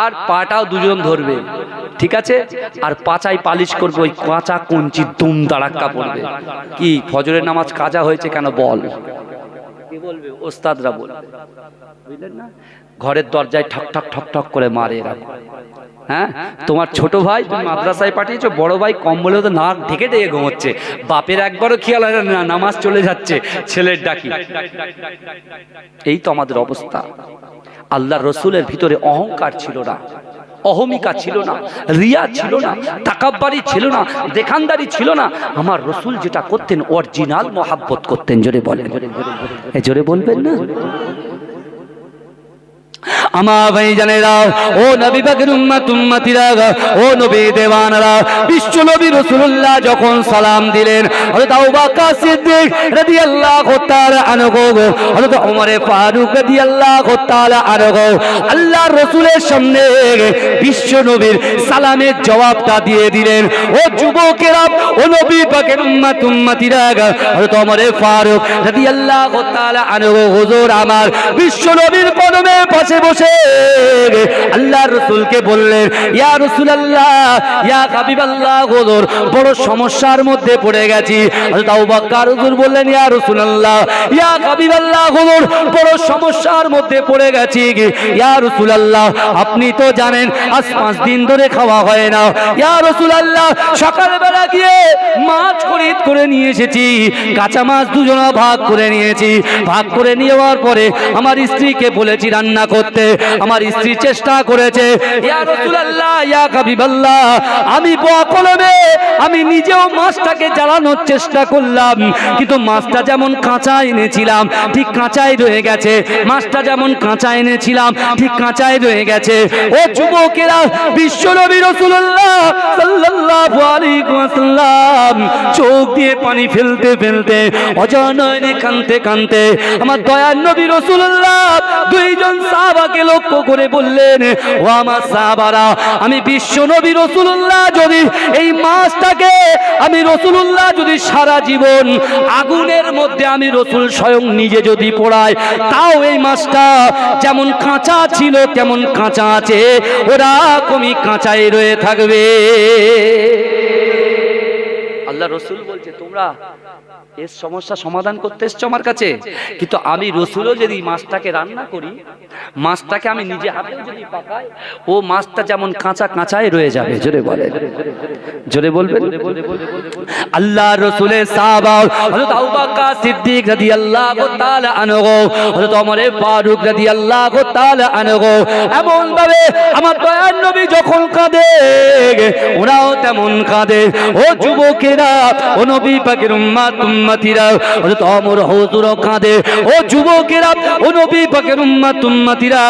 আর পাটাও দুজন ধরবে, ঠিক আছে, আর পাচায় পালিশ করবে, ওই কাঁচা কঞ্চি দুম দাঁড়াক্কা পড়বে। কি ফজরের নামাজ কাজা হয়েছে কেন বল, কি বলবে? ওস্তাদরা বলবে, বুঝলেন না? ঘরের দরজায় ঠক ঠক ঠক ঠক করে মারে এরা। হ্যাঁ, তোমার ছোট ভাই তুমি মাদ্রাসায় পাঠিয়েছো, বড় ভাই কম্বলে তো নাক ঢেকে ঢেকে ঘুমোচ্ছে, বাপের একবারও খেয়াল হয় না, নামাজ চলে যাচ্ছে ছেলের ডাকি। এই তো আমাদের অবস্থা। আল্লাহ রসুলের ভিতরে অহংকার ছিল না, অহমিকা ছিল না, রিয়া ছিল না, তাকাব্বারি ছিল না, দেখানদারি ছিল না। আমার রসুল যেটা করতেন অরিজিনাল মহাব্বত করতেন। জোরে বলেন, জোরে বলবেন না? আমার ভাই জানেরা, ও নবী পাকের উম্মত উম্মতিরা, ও নবী দেওয়ানরা, বিশ্ব নবী রাসূলুল্লাহ যখন সালাম দিলেন, হযরত আবু বকর সিদ্দিক রাদিয়াল্লাহু তাআলা আনহু, হযরত ওমর ফারুক রাদিয়াল্লাহু তাআলা আনহু আল্লাহর রাসূলের সামনে বিশ্ব নবীর সালামের জবাবটা দিয়ে দিলেন। ও যুবকেরা, ও নবী পাকের উম্মত উম্মতিরা, হযরত ওমর ফারুক রাদিয়াল্লাহু তাআলা আনহু হুজুর আমার বিশ্ব নবীর কদমে পাশে বসে আল্লাহর রাসূলকে বললেন, ইয়া রাসূলুল্লাহ, ইয়া হাবিবাল্লাহ, হুজুর বড় সমস্যার মধ্যে পড়ে গেছি। হযরত আবু বকর হুজুর বললেন, ইয়া রাসূলুল্লাহ, ইয়া হাবিবাল্লাহ, হুজুর বড় সমস্যার মধ্যে পড়ে গেছি। ইয়া রাসূলুল্লাহ, আপনি তো জানেন আজ 5 দিন ধরে খাওয়া হয় না। ইয়া রাসূলুল্লাহ, সকালবেলা গিয়ে মাছ খরিদ করে নিয়ে এসেছি, কাঁচা মাছ দুজনা ভাগ করে নিয়েছি। ভাগ করে নেওয়ার পরে আমার স্ত্রীকে বলেছি রান্না করতে, আমার স্ত্রী চেষ্টা করেছে। ইয়া রাসূলুল্লাহ, ইয়া হাবিবাল্লাহ, আমি বকলমে আমি নিজেও মাছটাকে জ্বালানোর চেষ্টা করলাম, কিন্তু মাছটা যেমন কাঁচা এনেছিলাম ঠিক কাঁচাই রয়ে গেছে। মাছটা যেমন কাঁচা এনেছিলাম ঠিক কাঁচাই রয়ে গেছে। ও যুবকেরা, বিশ্বনবী রাসূলুল্লাহ সাল্লাল্লাহু আলাইহি ওয়াসাল্লাম চোখ দিয়ে পানি ফেলতে ফেলতে অজানয়নে কাঁদতে কাঁদতে আমার দয়ার নবী রাসূলুল্লাহ দুইজন সাহাবাকে লক্ষ্য করে বললেন, ও আমার সাহাবারা, আমি বিশ্ব নবী রাসূলুল্লাহ যদি এই মাছটাকে আমি রাসূলুল্লাহ যদি সারা জীবন আগুনের মধ্যে আমি রাসূল স্বয়ং নিজে যদি পোড়াই, তাও এই মাছটা যেমন কাঁচা ছিল তেমন কাঁচা আছে, ওরকমই কাঁচাই রয়ে থাকবে। আল্লাহ রসুল বলছে, তোমরা এর সমস্যা সমাধান করতে এসছো আমার কাছে, কিন্তু আমি রসুলও যদি মাছটাকে রান্না করি, মাছটাকে আমি নিজে হাতেও যদি পাকাই, ও মাছটা যেমন কাঁচা কাঁচাই রয়ে যাবে। জোরে বলে, জোরে বলবেন। আল্লাহ রসুলের সাহাবা হযরত আবু বকর সিদ্দিক রাদিয়াল্লাহু তাআলা আনহু, হযরত ওমর ফারুক রাদিয়াল্লাহু তাআলা আনহু এমন ভাবে আমার দয়ার নবী যখন কাঁদে ওরাও তেমন কাঁদে। ও যুবকেরা, ও নবী পাকের উম্মত উম্মতিরা, হযরত ওমর হুজুর কাঁদে। ও যুবকেরা, ও নবী পাকের উম্মত উম্মতিরা,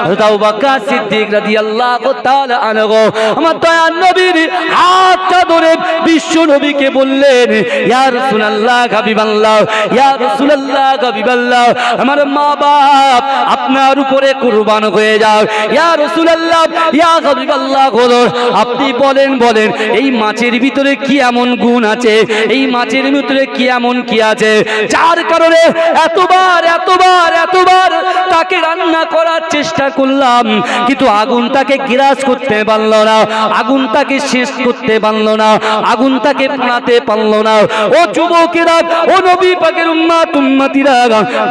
হযরত আবু বকর সিদ্দিক রাদিয়াল্লাহু তাআলা আনহু আমার দয়ার নবীর হাতটা ধরে বিশ্ব নবীকে বললেন, ইয়া রাসূলুল্লাহ হাবিবাল্লাহ, ইয়া রাসূলুল্লাহ হাবিবাল্লাহ, আমার মা বাপ আপনার উপরে কুরবান হয়ে যাও। ইয়া রাসূলুল্লাহ, ইয়া হাবিবাল্লাহ, হুজুর আপনি বলেন বলেন এই মাছের ভিতরে কি এমন গুণ আছে, এই মাছের ভিতরে কি এমন কি আছে যার কারণে এতবার এতবার এতবার তাকে রান্না করার চেষ্টা করলাম, কিন্তু আগুন তাকে গ্রাস করতে পারল না, আগুন তাকে শেষ করতে পারল না, আগুন তাকে পোড়াতে পারল না। ও যুবকেরা, ও নবী পাকের উম্মত উম্মতিরা,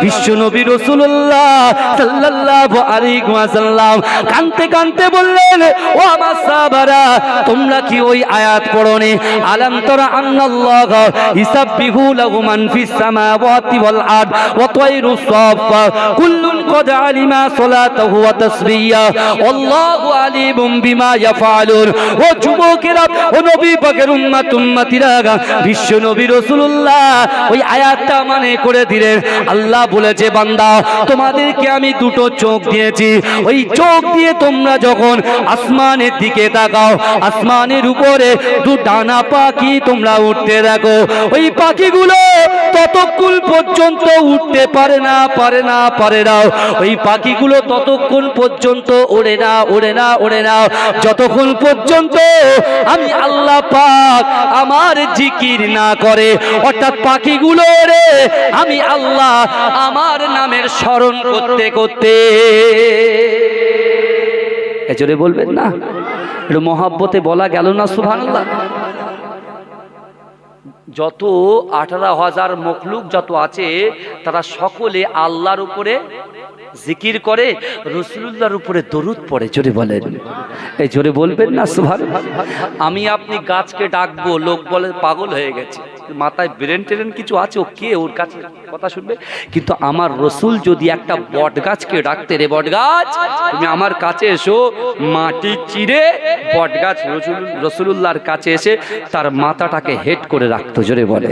বিশ্ব নবী রাসূলুল্লাহ সাল্লাল্লাহু আলাইহি ওয়াসাল্লাম কাঁদতে কাঁদতে বললেন, ও আমার সাহাবারা, তোমরা কি ওই আয়াত পড়োনি, আলাম তারা আন্নাল্লাহ ইসাববিহু লাহু মান ফিস সামাওয়াতি ওয়াল আরদ ওয়া তায়রুস সাফা কুল্লুন ক্বাদ আলিমা সালাতাহু ওয়া তাসবিহা আল্লাহু আলিমুম বিমা ইয়াফআলুন। ও যুবকেরা, ও নবী পাকের উম্মত উম্মতিরা, বিশ্ব নবী রাসূলুল্লাহ ওই আয়াতটা মানে করে দিলেন। আল্লাহ বলেছে, বান্দা তোমাদেরকে আমি দুটো চোখ দিয়েছি, ওই চোখ দিয়ে তোমরা যখন আসমানের দিকে তাকাও, আসমানের উপরে দু ডানা পাখি তোমরা উঠতে দেখো, ওই পাখিগুলো ততক্ষণ পর্যন্ত উঠতে পারে না। ওই পাখিগুলো ততক্ষণ পর্যন্ত ওড়ে না যতক্ষণ পর্যন্ত আমি আল্লাহ পাক আমার জিকির না করে। অর্থাৎ পাখিগুলো রে আমি আল্লাহ আমার নামের স্মরণ করতে করতে, এজোরে বলবেন না, একটু মহাব্বতে বলা গেল না সুবহানাল্লাহ। যত 18,000 মখলুক যত আছে তারা সকলে আল্লাহর উপরে জিকির করে, রাসূলুল্লাহর উপরে দরুদ পড়ে। জোরে বলেন, এই জোরে বলবেন না সুবহানাল্লাহ। আমি আপনি গাছকে ডাকবো, লোক বলে পাগল হয়ে গেছে, মাথায় ব্রেন ট্রেন কিছু আছে, ও কে ওর কাছে কথা শুনবে? কিন্তু আমার রসুল যদি একটা বট গাছকে ডাকতে, রে বট গাছ তুমি আমার কাছে এসো, মাটি চিরে বট গাছ রাসূলুল্লাহর কাছে এসে তার মাথাটাকে হেড করে রাখতো। জোরে বলে,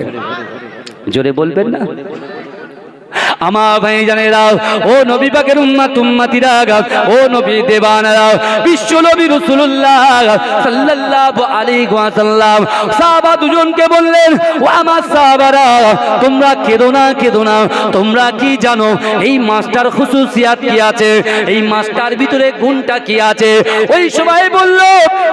জোরে বলবেন না। আমার ভাই জানেরা, ও নবী পাকের উম্মতিরা, ও নবী দেবানারা, বিশ্ব নবী রাসূলুল্লাহ সাল্লাল্লাহু আলাইহি ওয়াসাল্লাম সাহাবা দুজনকে বললেন, ও আমার সাহাবারা তোমরা কেঁদো না, তোমরা কি জানো এই মাসটার খুসুসিয়াত কি আছে, এই মাসটার ভিতরে গুণটা কি আছে? ওই সময় বলল,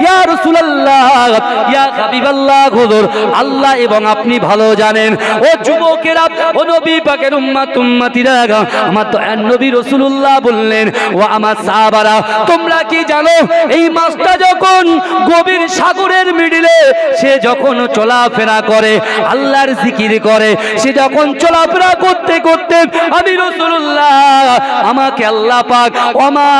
ইয়া রাসূলুল্লাহ, ইয়া হাবিবাল্লাহ, হুজুর আল্লাহ এবং আপনি ভালো জানেন। ও যুবকেরা, ও নবী পাকের উম্মতিরা, আমার তো নবী রাসূলুল্লাহ বললেন, ও আমার সাহাবারা তোমরা কি জানো এই মাছটা যখন গভীর সাগরের মিডিলে সে যখন চলাফেরা করে, আল্লাহর জিকির করে, সে যখন চলাফেরা করতে করতে আমি রাসূলুল্লাহ আমাকে আল্লাহ পাক ওমা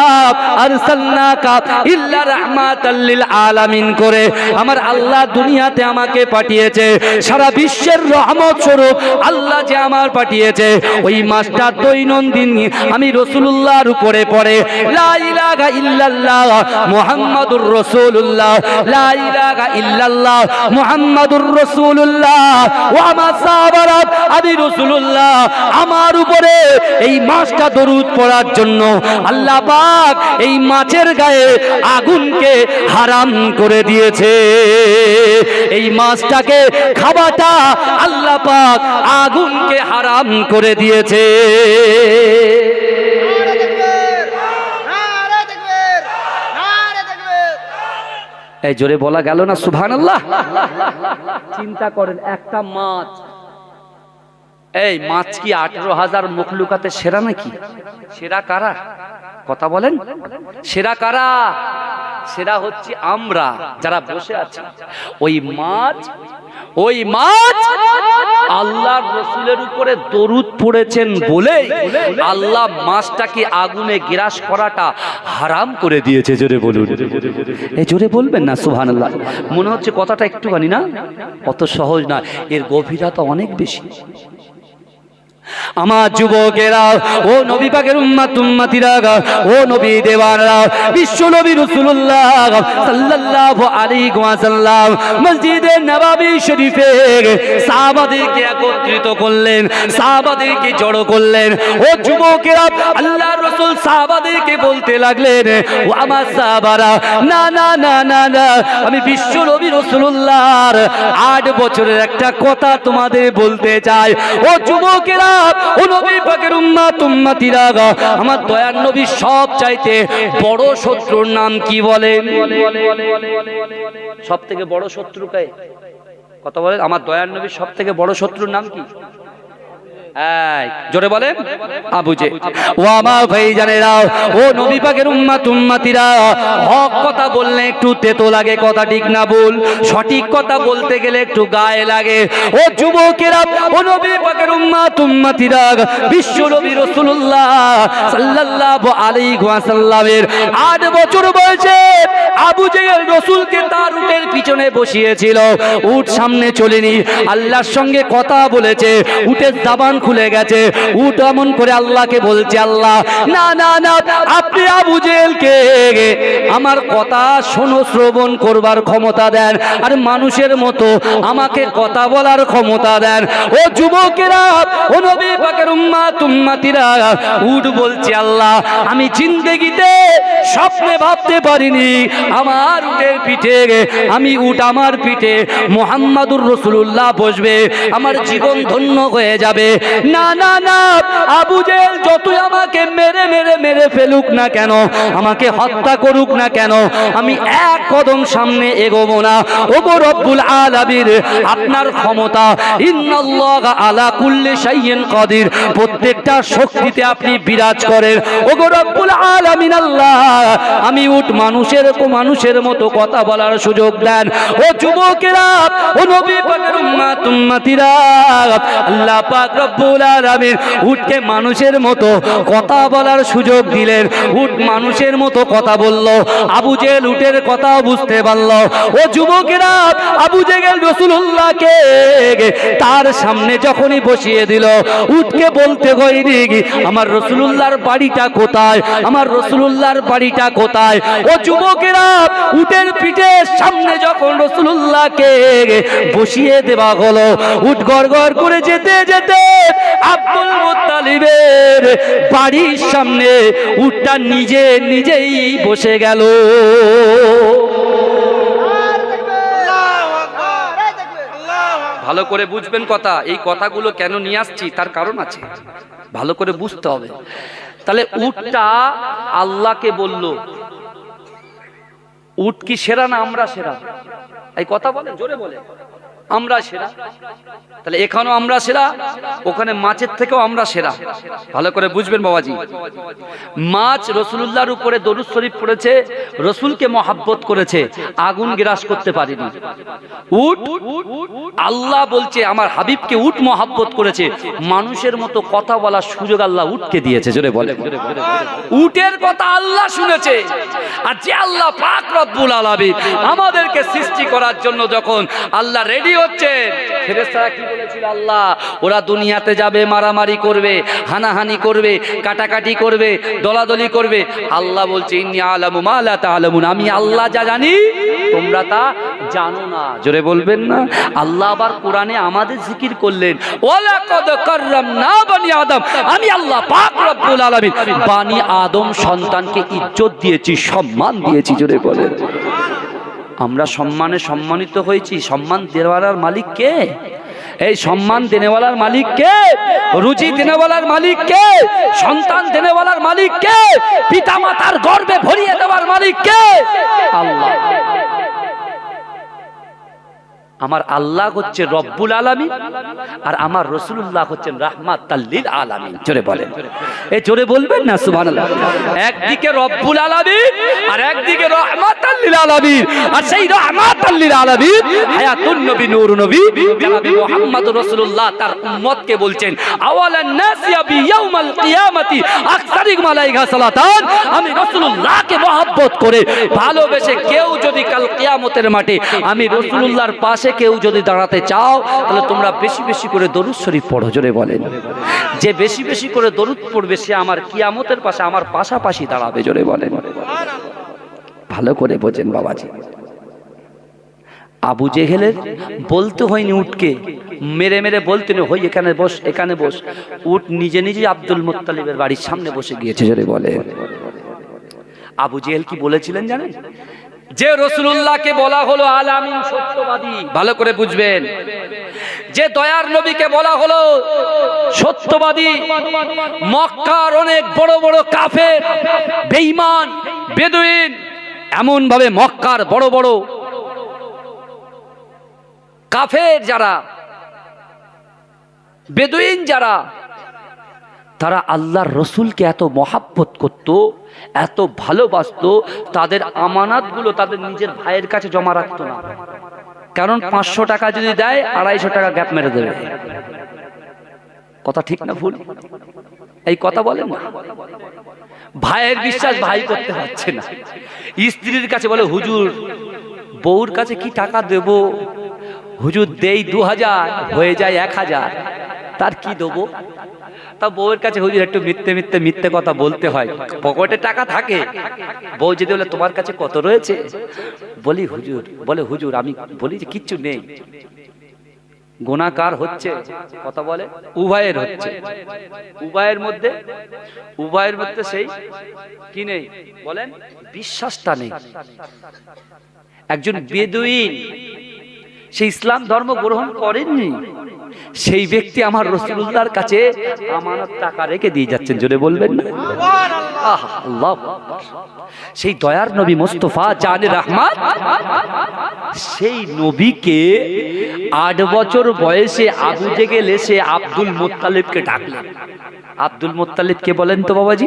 আরসালনাকা ইল্লা রাহমাতাল লিল আলামিন করে আমার আল্লাহ দুনিয়াতে আমাকে পাঠিয়েছে, সারা বিশ্বের রহমত স্বরূপ আল্লাহ যে আমার পাঠিয়েছে। ওই মাসটা দৈনন্দিন আমি রাসূলুল্লাহর উপরে পড়ে লা ইলাহা ইল্লাল্লাহ মুহাম্মাদুর রাসূলুল্লাহ, লা ইলাহা ইল্লাল্লাহ মুহাম্মাদুর রাসূলুল্লাহ। ও আমার সাহাবারা, আমি রাসূলুল্লাহ আমার উপরে এই মাসটা দরুদ পড়ার জন্য আল্লাহ পাক এই মাছের গায়ে আগুনকে হারাম করে দিয়েছে। এই মাছটাকে খাওয়াটা আল্লাহ পাক আগুনকে হারাম করে দিয়েছে। এই জোরে বলা গেল না সুবহানাল্লাহ। চিন্তা করেন, একটা মাছ, এই মাছ কি 18,000 মখলুকাতে সেরা নাকি? সেরা কারা? কথা বলেন, সেরা কারা? সেরা হচ্ছে আমরা যারা বসে আছি। ওই মাছ আল্লাহর রাসূলের উপরে দরুদ পড়েছেন বলে আল্লাহ মাছটাকে আগুনে গ্রাস করাটা হারাম করে দিয়েছে। জোরে বলুন, এই জোরে বলবেন না সুবহানাল্লাহ। মনে হচ্ছে কথাটা একটুখানি না, অত সহজ না, এর গভীরতা অনেক বেশি। আমার যুবকেরা, ও নবী পাকের উম্মতিরা, ও নবী দেওয়ানরা, বিশ্ব নবী রাসূলুল্লাহ সাল্লাল্লাহু আলাইহি ওয়াসাল্লাম মসজিদে নববী শরীফে সাহাবাদেরকে একত্রিত করলেন, সাহাবাদেরকে জড়ো করলেন। ও যুবকেরা, আল্লাহর রাসূল সাহাবাদেরকে বলতে লাগলেন, ও আমার সাহাবারা, না না না না না, আমি বিশ্ব নবী রাসূলুল্লাহর 8 বছরের একটা কথা তোমাদের বলতে চাই। ও যুবকেরা, ও নবী পাকের উম্মতিরা, আমার দয়ার নবী সব চাইতে বড় শত্রুর নাম কি বলেন? সব থেকে বড় শত্রু কে? কথা বলেন, আমার দয়ার নবী সব থেকে বড় শত্রুর নাম কি? জোরে বলেন, আবু জেহেল। ও আমার ভাইজানেরা, ও নবী পাকের উম্মতিরা, হক কথা বললে একটু তেতো লাগে, কথা ঠিক না বল, সঠিক কথা বলতে গেলে একটু গায়ে লাগে। ও যুবকেরা, ও নবী পাকের উম্মতিরা, বিশ্ব নবী রাসূলুল্লাহ সাল্লাল্লাহু আলাইহি ওয়াসাল্লামের 8 বছর বয়সে আবু জেহেল রাসূলকে তার উটের পিছনে বসিয়েছিল। উট সামনে চলেনি, আল্লাহর সঙ্গে কথা বলেছে, উটের জবান খুলে গেছে। উট এমন করে আল্লাহকে বলছে, আল্লাহ না না না, আপনি আবু জেহেলকে আমার কথা শোনো শ্রবণ করবার ক্ষমতা দেন, আর মানুষের মতো আমাকে কথা বলার ক্ষমতা দেন। ও যুবকেরা, ও নবী পাকের উম্মত উম্মতিরা, উট বলছে, আল্লাহ আমি জিন্দেগিতে স্বপ্নে ভাবতে পারিনি আমার উটের পিঠে, আমি উট আমার পিঠে মুহাম্মাদুর রাসূলুল্লাহ বসবে, আমার জীবন ধন্য হয়ে যাবে। না না না, আবু জেহেল যতই আমাকে মেরে মেরে মেরে ফেলুক না কেন, আমাকে হত্যা করুক না কেন, আমি এক কদম সামনে এগোবো না। ওগো রব্বুল আলামিন, আপনার ক্ষমতা, ইন্নাল্লাহা আলা কুল্লি শাইইন কাদির, প্রত্যেকটা শক্তিতে আপনি বিরাজ করেন। ওগো রব্বুল আলামিন আল্লাহ, আমি উট মানুষের মতো কথা বলার সুযোগ দেন। ও যুবকেরা, ও নবী পাকের উম্মত উম্মতিরা, আল্লাহ পাক রব্বুল আলামিন উটকে মানুষের মতো কথা বলার সুযোগ দিলেন। উট মানুষের মতো কথা বলল। আবু জেহেল উটের কথা বুঝতে পারল। ও যুবকেরা, আবু জেহেল রাসূলুল্লাহকে তার সামনে যখনই বসিয়ে দিল, উটকে বলতে হয়নি আমার রাসূলুল্লাহর বাড়িটা কোথায়, আমার রাসূলুল্লাহর বাড়িটা কোথায়। ও যুবকেরা, উটের পিঠের সামনে যখন রাসূলুল্লাহকে বসিয়ে দেওয়া হলো, উট গড়গড় করে যেতে যেতে আব্দুল মুত্তালিবের বাড়ির সামনে উটটা নিজেই বসে গেল। ভালো করে বুঝবেন কথা, এই কথাগুলো কেন নিয়ে আসছি তার কারণ আছে, ভালো করে বুঝতে হবে। তাহলে উটটা আল্লাহকে বলল, উট কি সেরা না আমরা সেরা? এই কথা বলেন, জোরে বলেন, আমরা সেরা। তাহলে এখানেও আমরা সেরা, ওখানে মাছের থেকেও আমরা সেরা। ভালো করে বুঝবেন বাবাজি। মাছ রাসূলুল্লাহর উপরে দরুদ শরীফ পড়েছে, রাসূলকে মহব্বত করেছে, আগুন গ্রাস করতে পারেনি। উট, আল্লাহ বলছে আমার হাবিবকে উট মহব্বত করেছে, মানুষের মতো কথা বলার সুযোগ আল্লাহ উটকে দিয়েছে। জোরে বলেন, উটের কথা আল্লাহ শুনেছে। আর যে আল্লাহ পাক রব্বুল আলামিন আমাদেরকে সৃষ্টি করার জন্য যখন আল্লাহ রেডি হচ্ছে, ফেরেশতারা কি বলেছিল? আল্লাহ ওরা দুনিয়াতে যাবে, মারামারি করবে, হানাহানি করবে, কাটাকাটি করবে, দলাদলি করবে। আল্লাহ বলছে ইন্নী আলামু মা লা তা'লামুন, আমি আল্লাহ যা জানি তোমরা তা জানো না। জোরে বলবেন না? আল্লাহ আবার কোরআনে আমাদের জিকির করলেন, ওয়ালাকাদ কাররামনা বানি আদম, আমি আল্লাহ পাক রব্বুল আলামিন বানি আদম সন্তানকে ইজ্জত দিয়েছি, সম্মান দিয়েছি। জোরে বলেন। আমরা সম্মানে সম্মানিত হয়েছি। সম্মান দেওয়ার মালিক কে? এই সম্মান দেনেওয়ালার মালিক কে? রুজি দেনেওয়ালার মালিক কে? সন্তান দেনেওয়ালার মালিক কে? পিতা মাতার গর্বে ভরিয়ে দেওয়ার মালিক কে? আল্লাহ। আমার আল্লাহ হচ্ছে রব্বুল আলামিন, আর আমার রাসূলুল্লাহ হচ্ছেন রাহমাতাল লিল আলামিন। জোরে বলেন, এই জোরে বলবেন না সুবহানাল্লাহ। একদিকে রব্বুল আলামিন আর একদিকে রাহমাতাল লিল আলামিন, আর সেই রাহমাতাল লিল আলামিন হায়াতুন নবী নূর নবী জনাবে মুহাম্মদুর রাসূলুল্লাহ তার উম্মতকে বলছেন, আওয়ালান নাসিয়া বি ইয়াউমাল কিয়ামতি আকসারিকুম আলাইহা সালাতান, আমি রাসূলুল্লাহকে মহব্বত করে ভালোবেসে কেউ যদি কাল কিয়ামতের মাঠে আমি রাসূলুল্লাহর পাশে কেউ যদি দাঁড়াতে চাও, তাহলে তোমরা বেশি বেশি করে দরুদ শরীফ পড়ো। জোরে বলেন। যে বেশি বেশি করে দরুদ পড়বে সে আমার কিয়ামতের পাশে আমার পাশাপাশি দাঁড়াবে। জোরে বলেন। ভালো করে বোঝেন বাবাজি। আবু জেহেলের বলতে হয়নি উটকে, মেরে মেরে বলতে হই এখানে বস, এখানে বস। উট নিজে নিজে আব্দুল মুত্তালিবের বাড়ির সামনে বসে গিয়েছে। জোরে বলেন। আবু জেহেল কি বলেছিলেন জানেন? যে রাসূলুল্লাহকে বলা হলো আল আমিন, সত্যবাদী, ভালো করে বুঝবেন, যে দয়ার নবীকে বলা হলো সত্যবাদী, মক্কার অনেক বড় বড় কাফের, বেঈমান, বেদুইন, এমন ভাবে মক্কার বড় বড় কাফের যারা, বেদুইন যারা, তারা আল্লাহর রসুলকে এত মহাব্বত করত, এত ভালোবাসতো, তাদের আমানাতগুলো তাদের নিজের ভাইয়ের কাছে জমা রাখতো না। কারণ 500 টাকা যদি দেয় 250 টাকা গ্যাপ মেরে দেবে। কথা ঠিক না ভুল? এই কথা বলেন না। ভাইয়ের বিশ্বাস ভাই করতে পারছে না। স্ত্রীর কাছে বলে হুজুর বউর কাছে কি টাকা দেব? হুজুর দেই 2000, হয়ে যায় 1000। তার কি দেবো? তা বউয়ের কাছে হুজুর একটু মিথ্যে কথা বলতে হয়, পকেটে টাকা থাকে। বউ যদি বলে তোমার কাছে কত রয়েছে, বলে হুজুর আমি বলি যে কিচ্ছু নেই। গুনাহগার হচ্ছে, কথা বলে উভয়ের হচ্ছে, উভয়ের মধ্যে সেই কি নেই বলেন, বিশ্বাসটা নেই। একজন বেদুইন, সে ইসলাম ধর্ম গ্রহণ করেননি, সেই ব্যক্তি আমার রাসূলুল্লাহর কাছে আমানত টাকা রেখে দিয়ে যাচ্ছেন, জোরে বলবেন না আল্লাহু আকবার। সেই দয়ার নবী মুস্তাফা জানে রহমত, সেই নবীকে 8 বছর বয়সে আবু জেহেল এসে আব্দুল মুত্তালিবকে ডাকলেন। আব্দুল মুত্তালিব কে বলেন তো বাবাজি?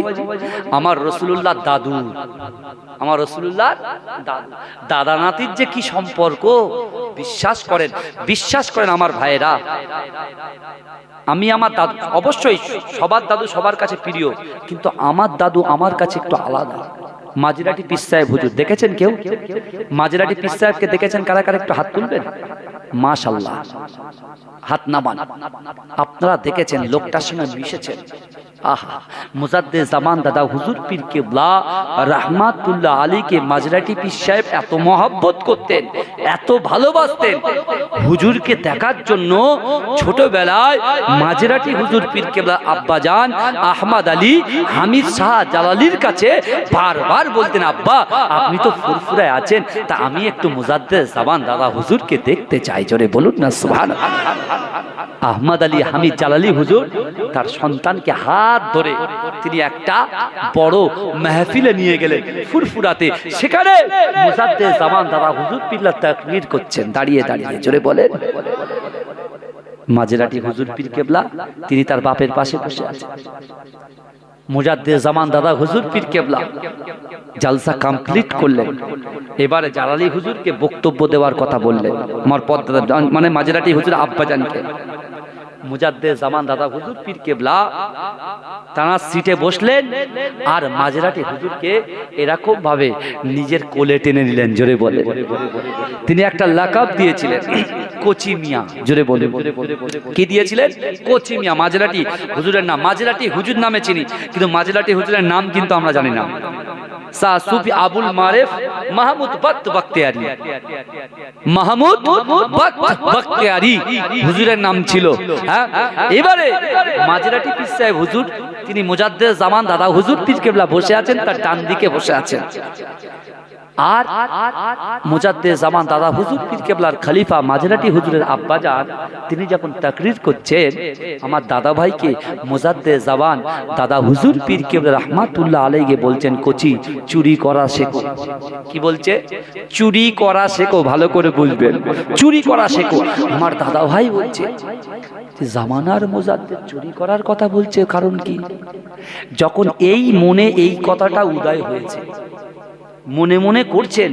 আমার রাসূলুল্লাহ দাদু, আমার রাসূলুল্লাহ দাদা নাতির যে কি সম্পর্ক, বিশ্বাস করেন আমার ভাইয়েরা। আমি আমার দাদু, অবশ্যই সবার দাদু সবার কাছে প্রিয়, কিন্তু আমার দাদু আমার কাছে একটু আলাদা। মাজিরাটি পীর সাহেব হুজুর দেখেছেন কেউ? মাজিরাটি পীর সাহেবকে দেখেছেন কারা কারা? একটু হাত তুলবেন। মাশাআল্লাহ, হাত নামান। আপনারা দেখেছেন, লোকটার সঙ্গে মিশেছেন। আহা, মুজাদ্দিদ জামান দাদা হুজুর পীর কেবলা রাহমাতুল্লাহ আলাইকে মাজিরাটি পীর সাহেব এত মহব্বত করতেন, এত ভালোবাসতেন। হুজুরকে দেখার জন্য ছোটবেলায় মাজিরাটি হুজুর পীর কেবলা আব্বাজান আহমদ আলী হামিদ শাহ জালালির কাছে বারবার বলতেন, আব্বা আপনি তো ফুরফুরায় আছেন, তা আমি একটু মুজাদ্দিদ জামান দাদা হুজুরকে দেখতে চাই, জোরে বলুন না সুবহানাল্লাহ। আহমদ আলী হামিদ জালালি হুজুর তার সন্তানকে হাত ধরে তিনি একটা বড় মাহফিলে নিয়ে গেলেন ফুরফুরাতে। সেখানে মুজাদ্দিদ জামান দাদা হুজুর পিল্লা তাকবীর করছেন দাঁড়িয়ে দাঁড়িয়ে, জোরে বলেন। মাজিরাটি হুজুর পীর কেবলা তিনি তার বাপের পাশে বসে আছেন। মুজাদ্দিদ জামান দাদা হুজুর পীর কেবলা জালসা কমপ্লিট করলেন। এবারে জালালি হুজুরকে বক্তব্য দেওয়ার কথা বললেন, আমার পদ্মা মানে মাজিরাটি হুজুর আব্বাজানকে। মুজাদ্দিদ জামান দাদা হুজুর পীর কেবলা তারা সিটে বসলেন আর মাজিরাটি হুজুরকে এরকম ভাবে নিজের কোলে টেনে নিলেন, জোরে বলে। তিনি একটা লাকাব দিয়েছিলেন কোচি মিয়া, জোরে বলে। কি দিয়েছিলেন? কোচি মিয়া। মাজিরাটি হুজুরের নাম, মাজিরাটি হুজুর নামে চিনি, কিন্তু মাজিরাটি হুজুরের নাম কিন্তু আমরা জানি না। সুফি আবুল মারেফ মাহমুদ বক্ত বখতিয়ারি, মাহমুদ বক্ত বখতিয়ারি হুজুরের নাম ছিল। এবারে মাজিরাটি পীর সাহেব হুজুর তিনি মুজাদ্দিদ জামান দাদা হুজুর পীর কেবলা বসে আছেন, তার ডান দিকে বসে আছেন। আর মুজাদ্দিদ জামান দাদা হুজুর পীর কেবলার খলিফা মাজিরাটি হুজুরের আব্বাজান তিনি যখন তাকরীর করছেন, আমার দাদা ভাইকে মুজাদ্দিদ জামান দাদা হুজুর পীর কেবলা রাহমাতুল্লাহ আলাইহি বলছেন, কোচি চুরি করা শেখো। কি বলছে? চুরি করা শেখো, ভালো করে বুঝবেন, চুরি করা শেখো। আমার দাদা ভাই বলছে জামানার মুজাদ্দিদ চুরি করার কথা বলছে, কারণ কি? যখন এই মনে এই কথাটা উদয় হয়েছে, মনে মনে করছেন,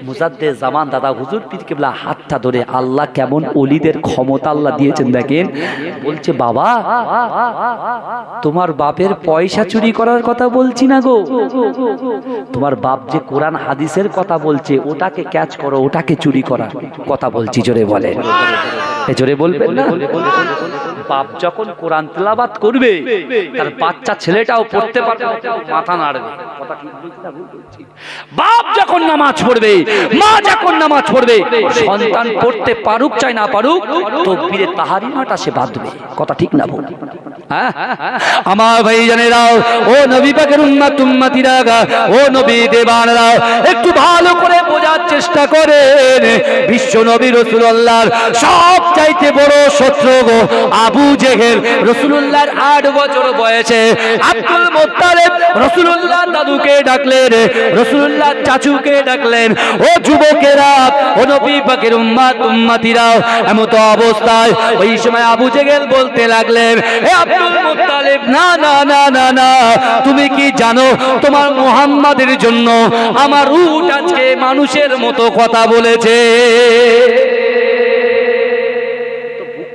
মুজাদ্দিদ জামান দাদা হুজুর পীর কেবলা হাতটা ধরে, আল্লাহ কেমন ওলিদের ক্ষমতা আল্লাহ দিয়েছেন দেখেন। বলছে, বাবা তোমার বাপের পয়সা চুরি করার কথা বলছি না গো, তোমার বাপ যে কোরআন হাদিসের কথা বলছে ওটাকে ক্যাচ করো, ওটাকে চুরি করার কথা বলছি, জোরে বলেন। জোরে বলবেন না? বাপ যখন কোরআন তেলাওয়াত করবে তার বাচ্চা ছেলেটাও পড়তে পারবে, মাথা নাড়বে। কথা ঠিক বলছি না ভুল বলছি? বাপ যখন নামাজ পড়বে, মা যখন নামাজ পড়বে, সন্তান পড়তে পারুক চাই না পারুক, তাকবীরে তাহরিমাটা সে বাঁধবে। কথা ঠিক না ভুল? হ্যাঁ আমার ভাই জানেরা, ও নবী পাকের উম্মত উম্মতিরা, ও নবী দেবানরা, একটু ভালো করে বোঝার চেষ্টা করেন। বিশ্ব নবী রাসূলুল্লাহর সবচাইতে বড় শত্রু গো আবু জেহেল। রাসূলুল্লাহর 8 বছর বয়সে আব্দুল মুত্তালিব রাসূলুল্লাহর দাদুকে ডাকলেন, রাসূলুল্লাহর চাচুকে ডাকলেন, ও যুবকেরা, ও নবী পাকের উম্মত উম্মতিরা। এমত অবস্থায় ওই সময় আবু জেহেল বলতে লাগলেন, হে আব্দুল মুত্তালিব, না না না না না, তুমি কি জানো তোমার মুহাম্মাদের জন্য আমার উট আজকে মানুষের মতো কথা বলেছে।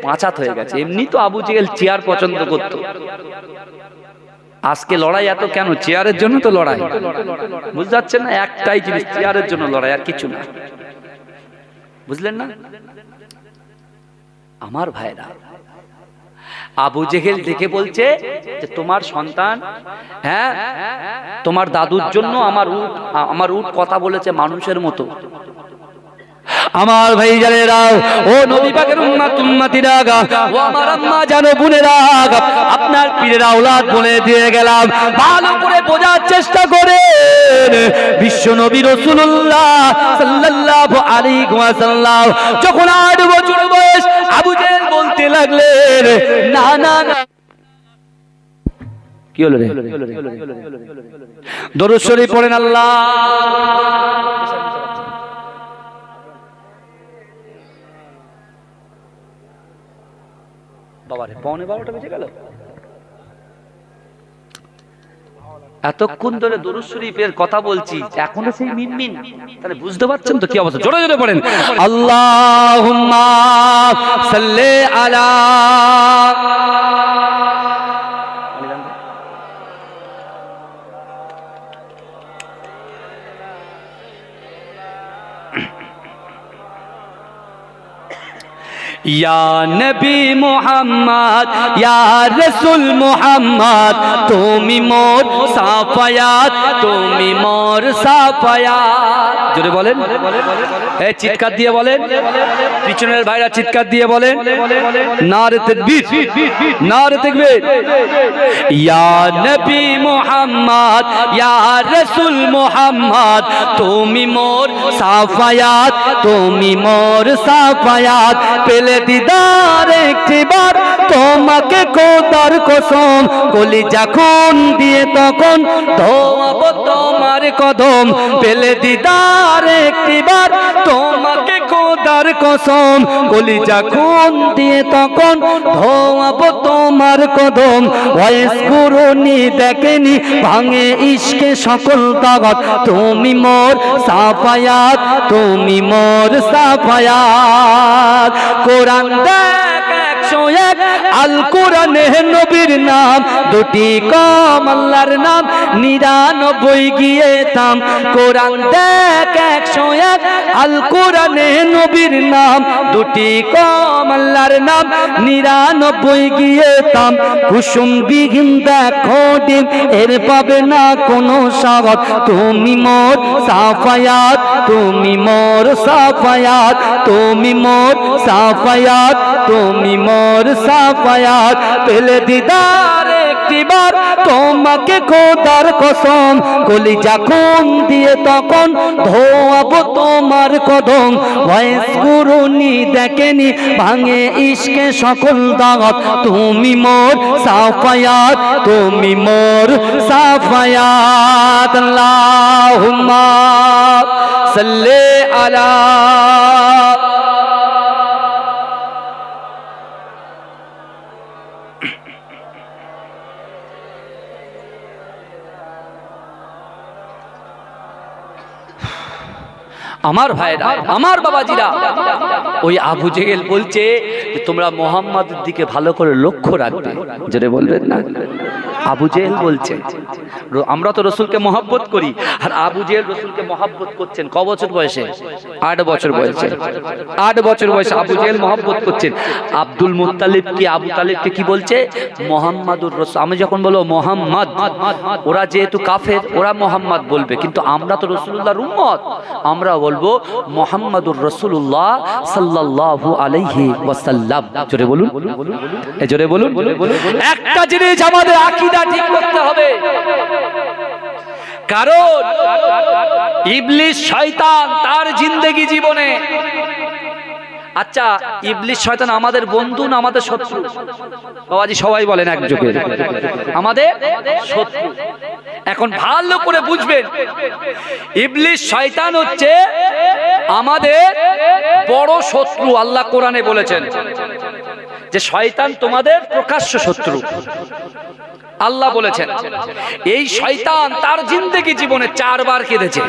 পাঁচাত হয়ে গেছে। এমনি তো আবু জেহেল চেয়ার পছন্দ করত, আজকে লড়াই এত কেন? চেয়ারের জন্য তো লড়াই, বুঝতে পারছেন না? একটাই জিনিস, চেয়ারের জন্য লড়াই, আর কিছু না। বুঝলেন না আমার ভাইরা? আবু জেহেল দেখে বলছে যে তোমার সন্তান, হ্যাঁ তোমার দাদুর জন্য আমার উট কথা বলেছে মানুষের মতো। আমার ভাই জানেরা, ও নবী পাকের উম্মতিরা, ও আমার আম্মা জানো বোনেরা, আপনার পীরের আওলাদ বলে দিয়ে গেলাম, ভালো করে বোঝার চেষ্টা করেন। বিশ্ব নবী রাসূলুল্লাহ সাল্লাল্লাহু আলাইহি ওয়াসাল্লাম যখন 8 বছর বয়স, আবু জেহেল বলতে লাগলেন, না না না, কি হলো রে? দরুদ শরীফ পড়েন। আল্লাহ বাবারে, 11:15 বেজে গেল। এতক্ষণ ধরে দরুদ শরীফের কথা বলছি, এখনো সেই মিনমিন, তাহলে বুঝতে পারছেন তো কি অবস্থা। জোরে জোরে পড়েন, আল্লাহুম্মা সাল্লি আলা। या नबी मोहम्मद या रसूल मोहम्मद, तुमी मोर साफायात, तुमी मोर साफायात। জোরে বলেন, এই চিৎকার দিয়ে বলেন, পিছনের ভাইরা চিৎকার দিয়ে বলেন, নারে তাকবীর, নারে তাকবীর। ইয়া নবী মোহাম্মদ, ইয়া রাসূল মোহাম্মদ, তুমি মোর সাফায়াত, তুমি মোর সাফায়াত। পেলে দিদার একটিবার তোমাকে খোদার কসম, কলিজা খুন দিয়ে তখন ধোয়াবো তোমার কদম। পেলে দিদার একটিবার তোমাকে খোদার কসম, কলিজা খুন দিয়ে তখন ধোয়াবো তোমার কদম। ওয়াইস কুরুনি দেখেনি ভাঙে ইশকে সকল তাগত, তুমি মোর সাফায়াত, তুমি মোর সাফায়াত। কোরআন দেখ 101, আল কোরআনে নবীর নাম দুটি কম, আল্লাহর নাম 99 গিয়ে থাম। কোরআন দেখ 101, আল কোরআনে নবীর নাম দুটি কম, আল্লাহর নাম 99 গিয়ে থাম। কুসুম বিহীন দেখো ডিম, এর পাবে না কোনো স্বাগত, তুমি মোর সাফায়াত, তুমি মোর সাফায়াত, তুমি মোর সাফায়াত, তুমি মোর সাফায়াত। পেলে দিদার একটিবার তোমাকে খোদার কসম, কলিজা খুন দিয়ে তখন ধোয়াবো তোমার কদম। ওয়াইস কুরুনি দেখেনি ভাঙে ইশকে সকল দাগত, তুমি মোর সাফায়াত, তুমি মোর সাফায়াত। আল্লাহুম্মা সাল্লি আলা। আমার ভাইরা, আমার বাবাজিরা, ওই আবু জেহেল বলছে যে তোমরা মুহাম্মাদের দিকে ভালো করে লক্ষ্য রাখবে। যেটা বলবেন না, আবু জেহেল বলছে আমরা তো রসুলকে মহব্বত করি, আর আবু জেহেল রসুলকে মহব্বত করছেন ক বছর বয়সে? 8 বছর বয়সে। 8 বছর বয়সে আবু জেহেল মহব্বত করছেন। আব্দুল মুত্তালিব কি আবু তালিবকে কি বলছে? মুহাম্মাদুর রাসূল। আমি যখন বলবো মুহাম্মদ, ওরা যেহেতু কাফের, ওরা মুহাম্মদ বলবে, কিন্তু আমরা তো রাসূলুল্লাহর উম্মত, আমরা বলবো মুহাম্মাদুর রাসূলুল্লাহ সাল্লাল্লাহু আলাইহি ওয়াসাল্লাম। জোরে বলুন, জোরে বলুন। একটা জিনিস আমাদের আকীদা ঠিক করতে হবে, কারণ ইবলিস শয়তান তার জিন্দেগি জীবনে, আচ্ছা ইবলিস শয়তান আমাদের বন্ধু না আমাদের শত্রু? বাবাজি সবাই বলেন একযোগে, আমাদের শত্রু। এখন ভালো করে বুঝবেন, ইবলিস শয়তান হচ্ছে আমাদের বড় শত্রু। আল্লাহ কোরআনে বলেছেন যে শয়তান তোমাদের প্রকাশ্য শত্রু। আল্লাহ বলেছেন এই শয়তান তার জিন্দেগি জীবনে 4 বার কেঁদেছে।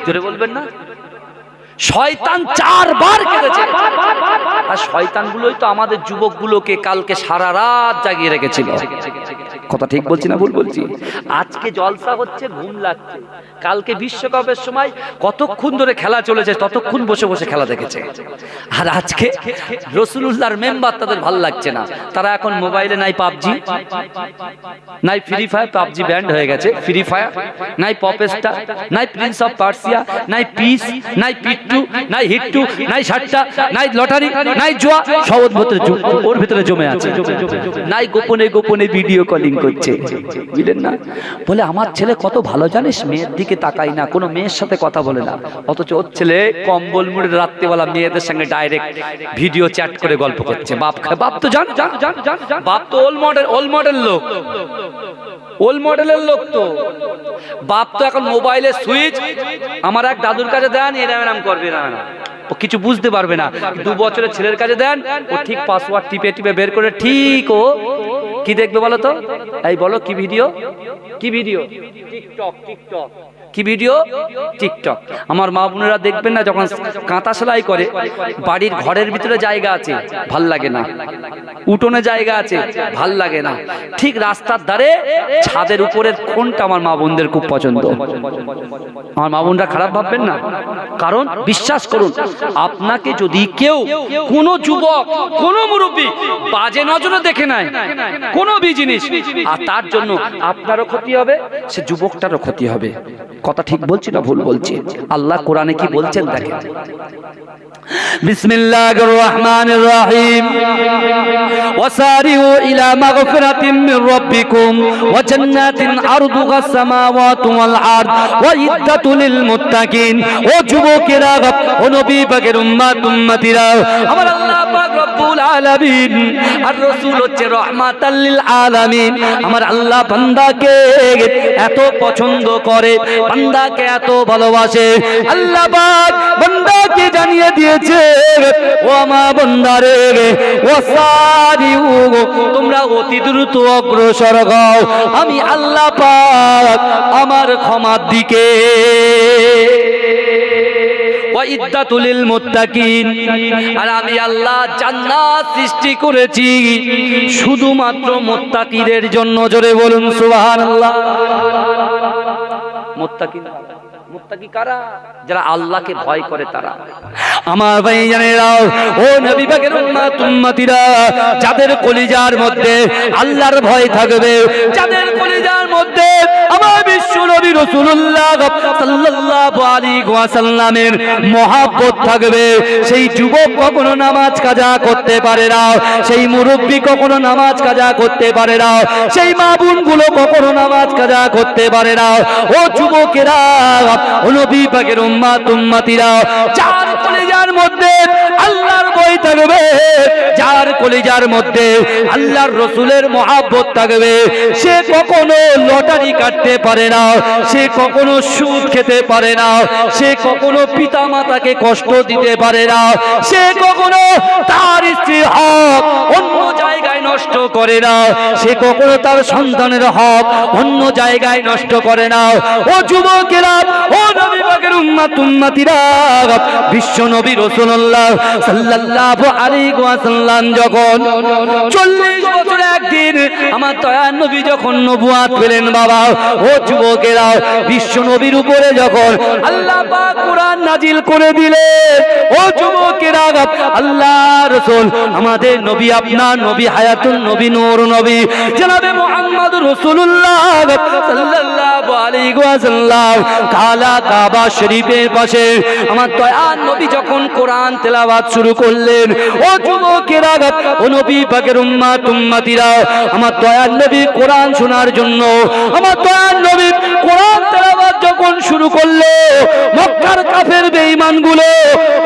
জোরে বলবেন না? শয়তান 4 বার কেঁদেছে। আর শয়তানগুলোই তো আমাদের যুবকগুলোকে কালকে সারা রাত জাগিয়ে রেখেছিল। কথা ঠিক বলছি না ভুল বলছি? আজকে জলসা হচ্ছে, ঘুম লাগছে। কালকে বিশ্বকাপের সময় কতক্ষণ ধরে খেলা চলেছে, ততক্ষণ বসে বসে খেলা দেখেছে। আর আজকে রাসূলুল্লাহর মেম্বার তাদের ভালো লাগছে না, তারা এখন মোবাইলে নাই পাবজি, নাই ফ্রি ফায়ার, পাবজি ব্যান্ড হয়ে গেছে, ফ্রি ফায়ার নাই, পপস্টার নাই, প্রিন্স অফ পার্সিয়া নাই, পিস নাই, পিট্টু নাই, হিট্টু নাই, সাট্টা নাই, লটারি নাই, জুয়া, সব ওর ভিতরে জমে আছে। নাই গোপনে গোপনে ভিডিও কলিং করছে, বুঝলেন না? বলে আমার ছেলে কত ভালো জানিস, মেয়ের দিকে তাকাই না, কোনো মেয়ের সাথে কথা বলে না, অথচ ওর ছেলে কম্বল মুড়ে রাত্রিবেলা মেয়েদের সঙ্গে ডাইরেক্ট ভিডিও চ্যাট করে গল্প করছে। বাপ তো জান, বাপ তো ওল্ড মডেল লোক, ওল্ড মডেলের লোক তো। বাপ তো এখন মোবাইলে সুইচ, আমার এক দাদুর কাছে দেন, এরাম করবে না, ও কিছু বুঝতে পারবে না। 2 বছরের ছেলের কাছে দেন, ও ঠিক পাসওয়ার্ড টিপে টিপে বের করে ঠিক ও কি দেখবে বলো তো? এই বলো কি ভিডিও, কি ভিডিও? টিকটক। কি ভিডিও? টিকটক। আমার মা বোনেরা দেখবেন না, যখন কাঁথা সেলাই করে, বাড়ির ঘরের ভিতরে জায়গা আছে, ভাল লাগে না, উঠোনে জায়গা আছে, ভাল লাগে না, ঠিক রাস্তার ধারে ছাদের উপরের কোণটা আমার মা বোনদের খুব পছন্দ। আমার মা বোনরা খারাপ ভাববেন না, কারণ বিশ্বাস করুন, আপনাকে যদি কেউ, কোনো যুবক, কোনো মুরব্বী বাজে নজরে দেখে নেয় কোনো জিনিস, আর তার জন্য আপনারও ক্ষতি হবে, সে যুবকটারও ক্ষতি হবে। কথা ঠিক বলছি না ভুল বলছি? আল্লাহ কোরআনে কি বলছেন দেখেন। বিসমিল্লাহির রহমানির রহিম। ওয়াসারিউ ইলা মাগফিরাতিম মির রাব্বিকুম ওয়া জান্নাতিন আরদুহাস সামাওয়াতু ওয়াল আরদ ওয়া ইদ্দাতুল লিল মুত্তাকিন। ও যুবকেরা, ও নবী পাকের উম্মতিরা, আমার আল্লাহ পাক রব্বুল আলামিন আর রাসূল হচ্ছে রাহমাতাল লিল আলামিন। আমার আল্লাহ বান্দাকে এত পছন্দ করে, বান্দাকে এত ভালোবাসে। আল্লাহ পাক বান্দাকে জানিয়ে দিয়েছে, ও আমার বান্দারে, ওয়াসারিউ, তোমরা অতি দ্রুত অগ্রসর হও আমি আল্লাহ পাক আমার ক্ষমার দিকে। ওয়াইদ্দাতুল লিল মুত্তাকিন, আর আমি আল্লাহ জান্নাত সৃষ্টি করেছি শুধুমাত্র মুত্তাকিদের জন্য। জোরে বলুন সুবহানাল্লাহ। মুত্তাকি কারা? যারা আল্লাহকে ভয় করে তারা। আমার ভাই জানেরা, ও নবী পাকের উম্মতিরা, যাদের কলিজার মধ্যে আল্লাহর ভয় থাকবে, যাদের কলিজার মধ্যে আমার বিশ্ব নবী রাসূলুল্লাহ সাল্লাল্লাহু আলাইহি ওয়াসাল্লামের মহব্বত থাকবে, সেই যুবক কখনো নামাজ কাজা করতে পারে না, সেই মুরব্বী কখনো নামাজ কাজা করতে পারে না, সেই মা বোনগুলো কখনো নামাজ কাজা করতে পারে না। ও যুবকেরা, ও নবী পাকের উম্মতিরা, যার কলিজার মধ্যে আল্লাহর ভয় থাকবে, যার কলিজার মধ্যে আল্লাহর রাসূলের মহব্বত থাকবে, সে কখনো লটারি কাটতে পারে না, সে কখনো সুদ খেতে পারে না, সে কখনো পিতা মাতাকে কষ্ট দিতে পারে না, সে কখনো তার স্ত্রীর হক অন্য জায়গায় নষ্ট করে না, সে কখনো তার সন্তানের হক অন্য জায়গায় নষ্ট করে না। ও যুবকেরা, ও নবী পাকের উম্মতিরা, বিশ্ব নবী রাসূলুল্লাহ সাল্লাল্লাহু আলাইহি ওয়াসাল্লাম যখন 40 বছর একদিন আমার দয়ার নবী যখন নবুয়ত পেলেন, বাবা ও যুবকেরা, বিশ্ব নবীর উপরে যখন আল্লাহ পাক কোরআন নাজিল করে দিলেন, ও যুবকেরা, আল্লাহ রাসূল আমাদের নবী, আপনার নবী, হায়াতুন নবী, নূর নবী জনাবে মুহাম্মদুর রাসূলুল্লাহ সাল্লাল্লাহু আলাইহি ওয়াসাল্লাম কাবা শরীফের পাশে আমার দয়ার নবী যখন কোরআন তেলাওয়াত শুরু করলেন, ও যুবকেরা, ও নবী পাকের উম্মতিরা, আমার দয়ার নবী কোরআন শোনার জন্য, আমার দয়ার নবী কোরআন তেলাওয়াত যখন শুরু করলো, মক্কার কাফের বেঈমানগুলো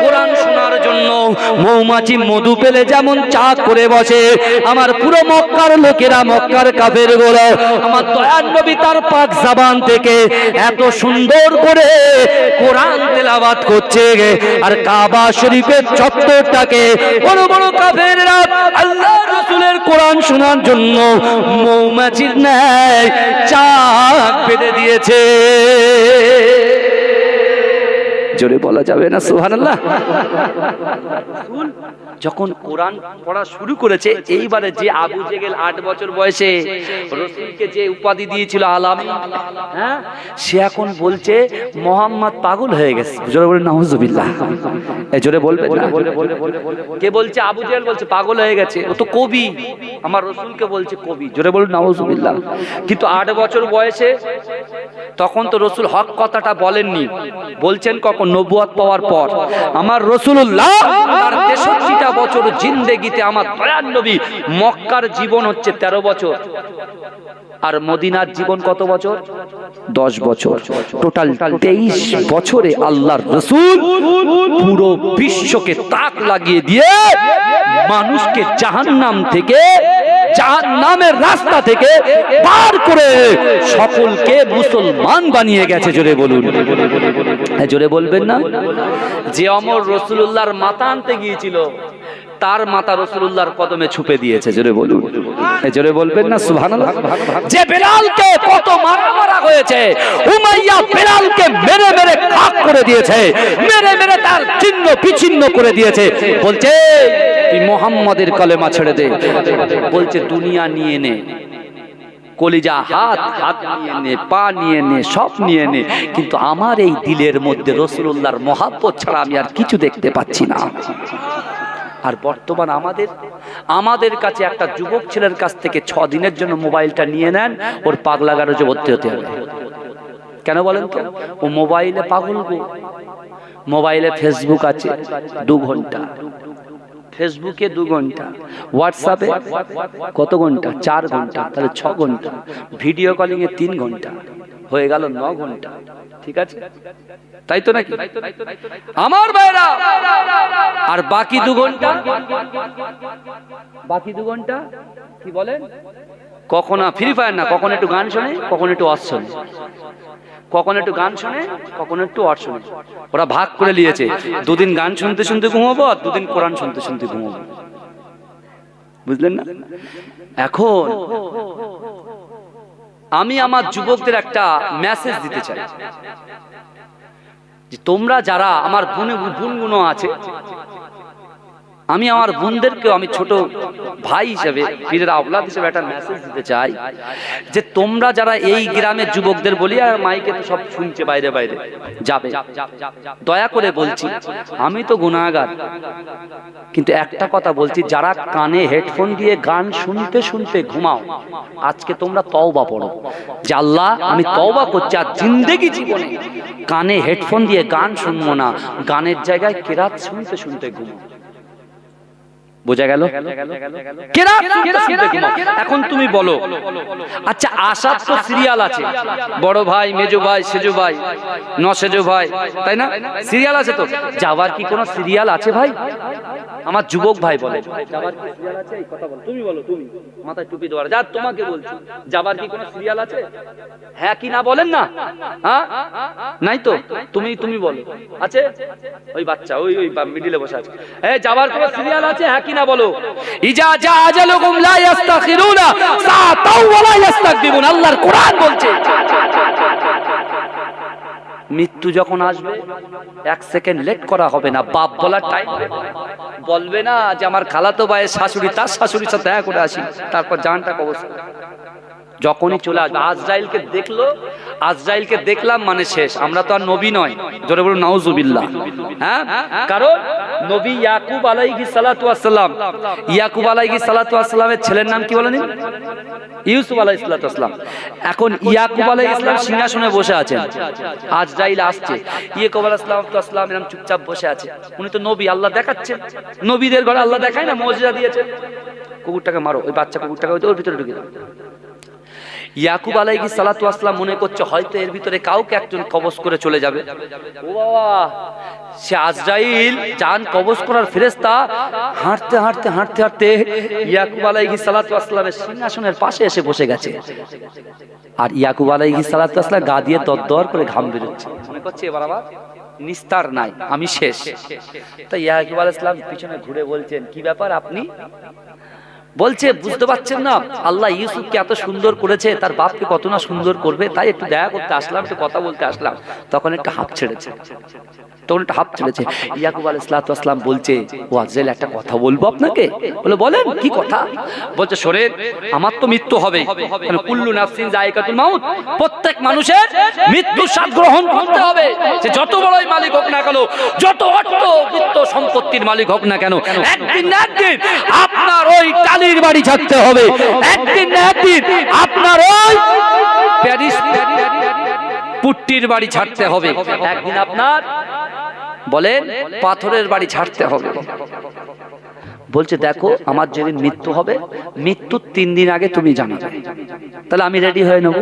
কোরআন শোনার জন্য মৌমাছি মধু পেলে যেমন চা করে বসে, আমার পুরো মক্কার লোকেরা, মক্কার কাফেরগুলো আমার দয়ার নবী তার পাক জবান থেকে এত সুন্দর করে কোরআন তেলাওয়াত করছে, আর কাবা শরীফের চত্বরটাকে বড় বড় কাফেররা আল্লাহ রাসূলের কোরআন শোনার জন্য মৌমাছির ন্যায় চাক বেঁধে দিয়েছে। জোরে বলা যাবে না সুবহানাল্লাহ। যখন কোরআন পড়া শুরু করেছে, এইবারে যে আবু জেহেল 8 বছর বয়সে রাসূলকে যে উপাধি দিয়েছিল আলামী, হ্যাঁ, সে এখন বলছে মোহাম্মদ পাগল হয়ে গেছে। জোরে বলেন নাউজুবিল্লাহ। এই জোরে বলবেন না। কে বলছে? আবু জেহেল বলছে পাগল হয়ে গেছে, ও তো কবি, আমার রাসূলকে বলছে কবি। জোরে বলুন নাউজুবিল্লাহ। কিন্তু 8 বছর বয়সে, তখন তো রাসূল হক কথাটা বলেননি, বলছেন কখন? নবুয়ত পাওয়ার পর। আমার রাসূলুল্লাহ তার 63টা বছর জিন্দেগিতে, আমার দয়ার নবী মক্কার জীবন হচ্ছে 13 বছর, আর মদিনার জীবন কত বছর? 10 বছর। টোটাল 23 বছরে আল্লাহর রাসূল পুরো বিশ্বকে তাক লাগিয়ে দিয়ে মানুষকে জাহান্নাম থেকে, জাহান্নামের রাস্তা থেকে পার করে সকলকে মুসলমান বানিয়ে গেছে। জোরে বলুন, জোরে বলবেন না। যে অমর রাসূলুল্লাহর মাথা আনতে গিয়েছিল, তার মাথা রাসূলুল্লাহর কদমে ছুপে দিয়েছে। জোরে বলুন, জোরে বলবেন না সুবহানাল্লাহ। যে বেলালকে কত মারা হয়েছে, উমাইয়া বেলালকে মেরে মেরে খাক করে দিয়েছে, মেরে মেরে তার চিহ্ন বিচ্ছিন্ন করে দিয়েছে। বলছে তুই মুহাম্মাদের কলেমা ছেড়ে দে। বলছে দুনিয়া নিয়ে নে, কলিজা, হাত নিয়ে নে, পা নিয়ে নে, সব নিয়ে নে, কিন্তু আমার এই দিলের মধ্যে রাসূলুল্লাহর মহব্বত ছাড়া আমি আর কিছু দেখতে পাচ্ছি না। আর বর্তমান আমাদের কাছে একটা যুবক ছেলের কাছ থেকে 6 দিনের জন্য মোবাইলটা নিয়ে নেন, ওর পাগলা গারজে ভর্তি হতে হবে। কেন বলেন তো? ও মোবাইলে পাগল গো। মোবাইলে ফেসবুক আছে 2 ঘন্টা, ফেসবুকে 2 ঘন্টা, হোয়াটসঅ্যাপে কত ঘন্টা? 4 ঘন্টা, তাহলে 6 ঘন্টা, ভিডিও কলিং এ 3 ঘন্টা, হয়ে গেল 9 ঘন্টা। ঠিক আছে, তাই তো নাকি আমার ভাইরা? আর বাকি 2 ঘন্টা, বাকি 2 ঘন্টা কি বলেন? কখনো ফ্রি ফায়ার না, কখন একটু গান শোনে, কখন একটু ওয়াজ শোনে, কখন একটু গান শোনে, কখন একটু ওয়াজ শোনে। ওরা ভাগ করে নিয়েছে, 2 দিন গান শুনতে শুনতে ঘুমাবো, আর 2 দিন কোরআন শুনতে শুনতে ঘুমাবো। বুঝলেন না? এখন আমি আমার যুবকদের একটা মেসেজ দিতে চাই, যে তোমরা যারা আমার বোনগুলো আছে, আমি আমার বোনদেরকে, আমি ছোট ভাই হিসেবে, পীরের আওলাদ হিসেবে একটা মেসেজ দিতে চাই, যে তোমরা যারা এই গ্রামের যুবকদের বলি, আর মাইকে তো সব শুনছে বাইরে বাইরে যাবে, দয়া করে বলছি, আমি তো গুনাহগার, কিন্তু একটা কথা বলছি, যারা কানে হেডফোন দিয়ে গান শুনতে শুনতে ঘুমাও, আজকে তোমরা তওবা পড়ো, যে আল্লাহ আমি তওবা করছি, আর জিন্দেগি জীবনে কানে হেডফোন দিয়ে গান শুনবো না, গানের জায়গায় কেরাত শুনতে শুনতে ঘুমাও। বোঝা গেল? এখন তুমি বলো, আচ্ছা আসার তো সিরিয়াল আছে, বড় ভাই, মেজো ভাই, সেজো ভাই, নসেজো ভাই, তাই না? সিরিয়াল আছে তো, যাওয়ার কি কোনো সিরিয়াল আছে ভাই? আমার যুবক ভাই বলে, যাওয়ার কি সিরিয়াল আছে? এই কথা বলো, তুমি বলো, তুমি মাথায় টুপি দেওয়ার, যা তোমাকে বলছি, যাওয়ার কি কোনো সিরিয়াল আছে? হ্যাঁ কি না বলেন না? হ্যাঁ নাই তো, তুমি বলো, আছে? ওই বাচ্চা ওই মিডিলে বসে আছে, এই যাওয়ার কোনো সিরিয়াল আছে? হ্যাঁ কি না বলো? ইজা জা আজালুকুম লা ইস্তাখিরুনা সাআতাও ওয়া লা ইস্তাকদিমুন। আল্লাহর কোরআন বলছে, মৃত্যু যখন আসবে 1 সেকেন্ড লেট করা হবে না। বাপ বলার টাইম বলবে না যে আমার খালাতো ভাইয়ের শাশুড়ি, তার শাশুড়ির সাথে দেখা করে আসি, তারপর জানটা কবজ যখনই চলে আসবে। আজরাইলকে দেখলো, আজরাইলকে দেখলাম মানে শেষ। আমরা তো আর নবী নয়, জোরে বলুন নাউজুবিল্লাহ। হ্যাঁ, কারণ নবী ইয়াকুব আলাইহিস সালাতু ওয়াস সালাম, ইয়াকুব আলাইহিস সালাতু ওয়াস সালামের ছেলের নাম কি বলেন? ইউসুফ আলাইহিস সালাতু ওয়াস সালাম। এখন ইয়াকুব আলাইহিস সালাম সিংহাসনে বসে আছেন, আজরাইল আসছে, ইয়াকুব আলাইহিস সালাম এরকম চুপচাপ বসে আছে। উনি তো নবী, আল্লাহ দেখাচ্ছেন, নবীদের ঘরে আল্লাহ দেখায় না, মুজিজা দিয়েছে। কুকুরটাকে মারো, ওই বাচ্চা কুকুরটাকে ওর ভিতরে ঢুকে দাও। ইয়াকুব আলাইহিস সালাতু ওয়াস সালাম মনে করছে হয়তো এর ভিতরে কাউকে একজন কবজ করে চলে যাবে। ও বাবা, সে আজরাইল জান কবজ করার ফেরেশতা হাঁটতে হাঁটতে হাঁটতে হাঁটতে ইয়াকুব আলাইহিস সালাতু ওয়াস সালামের সিংহাসনের পাশে এসে বসে গেছে। আর ইয়াকুব আলাইহিস সালাতু ওয়াস সালাম গা দিয়ে দরদর করে ঘাম বেরোচ্ছে, মনে করছে এবার আবার নিস্তার নাই, আমি শেষ। তাই ইয়াকুব আলাইহিস সালাম পিছনে ঘুরে বলছেন, কি ব্যাপার আপনি? বলছে বুঝতে পারছেন না আল্লাহ ইউসুফকে এত সুন্দর করেছে, তার বাপকে কত না সুন্দর করবে, তাই একটু দেখা করতে আসলাম, একটু কথা বলতে আসলাম। তখন একটা হাঁপ ছেড়েছে, ইয়াকুব আলাইহিস সালাম বলছে, ও আজরাইল একটা কথা বলবো আপনাকে। বলে বলেন কি কথা? বলছে শোনেন, আমার তো মৃত্যু হবে, কুল্লু নাফসিন যায়কাতুল মাউত, প্রত্যেক মানুষের মৃত্যুর স্বাদ গ্রহণ করতে হবে, সে যত বড়ই মালিক হোক না কেন, যত অর্থ বিত্ত সম্পত্তির মালিক হোক না কেন, একদিন না একদিন আপনার ওই টালির বাড়ি ছাড়তে হবে, একদিন না একদিন আপনার ওই প্যারিস পুট্টির বাড়ি ছাড়তে হবে, একদিন আপনার বলেন পাথরের বাড়ি ছাড়তে হবে। বলছে দেখো আমার যেদিন মৃত্যু হবে, মৃত্যুর 3 দিন আগে তুমি জানাবে, তাহলে আমি রেডি হয়ে নেব।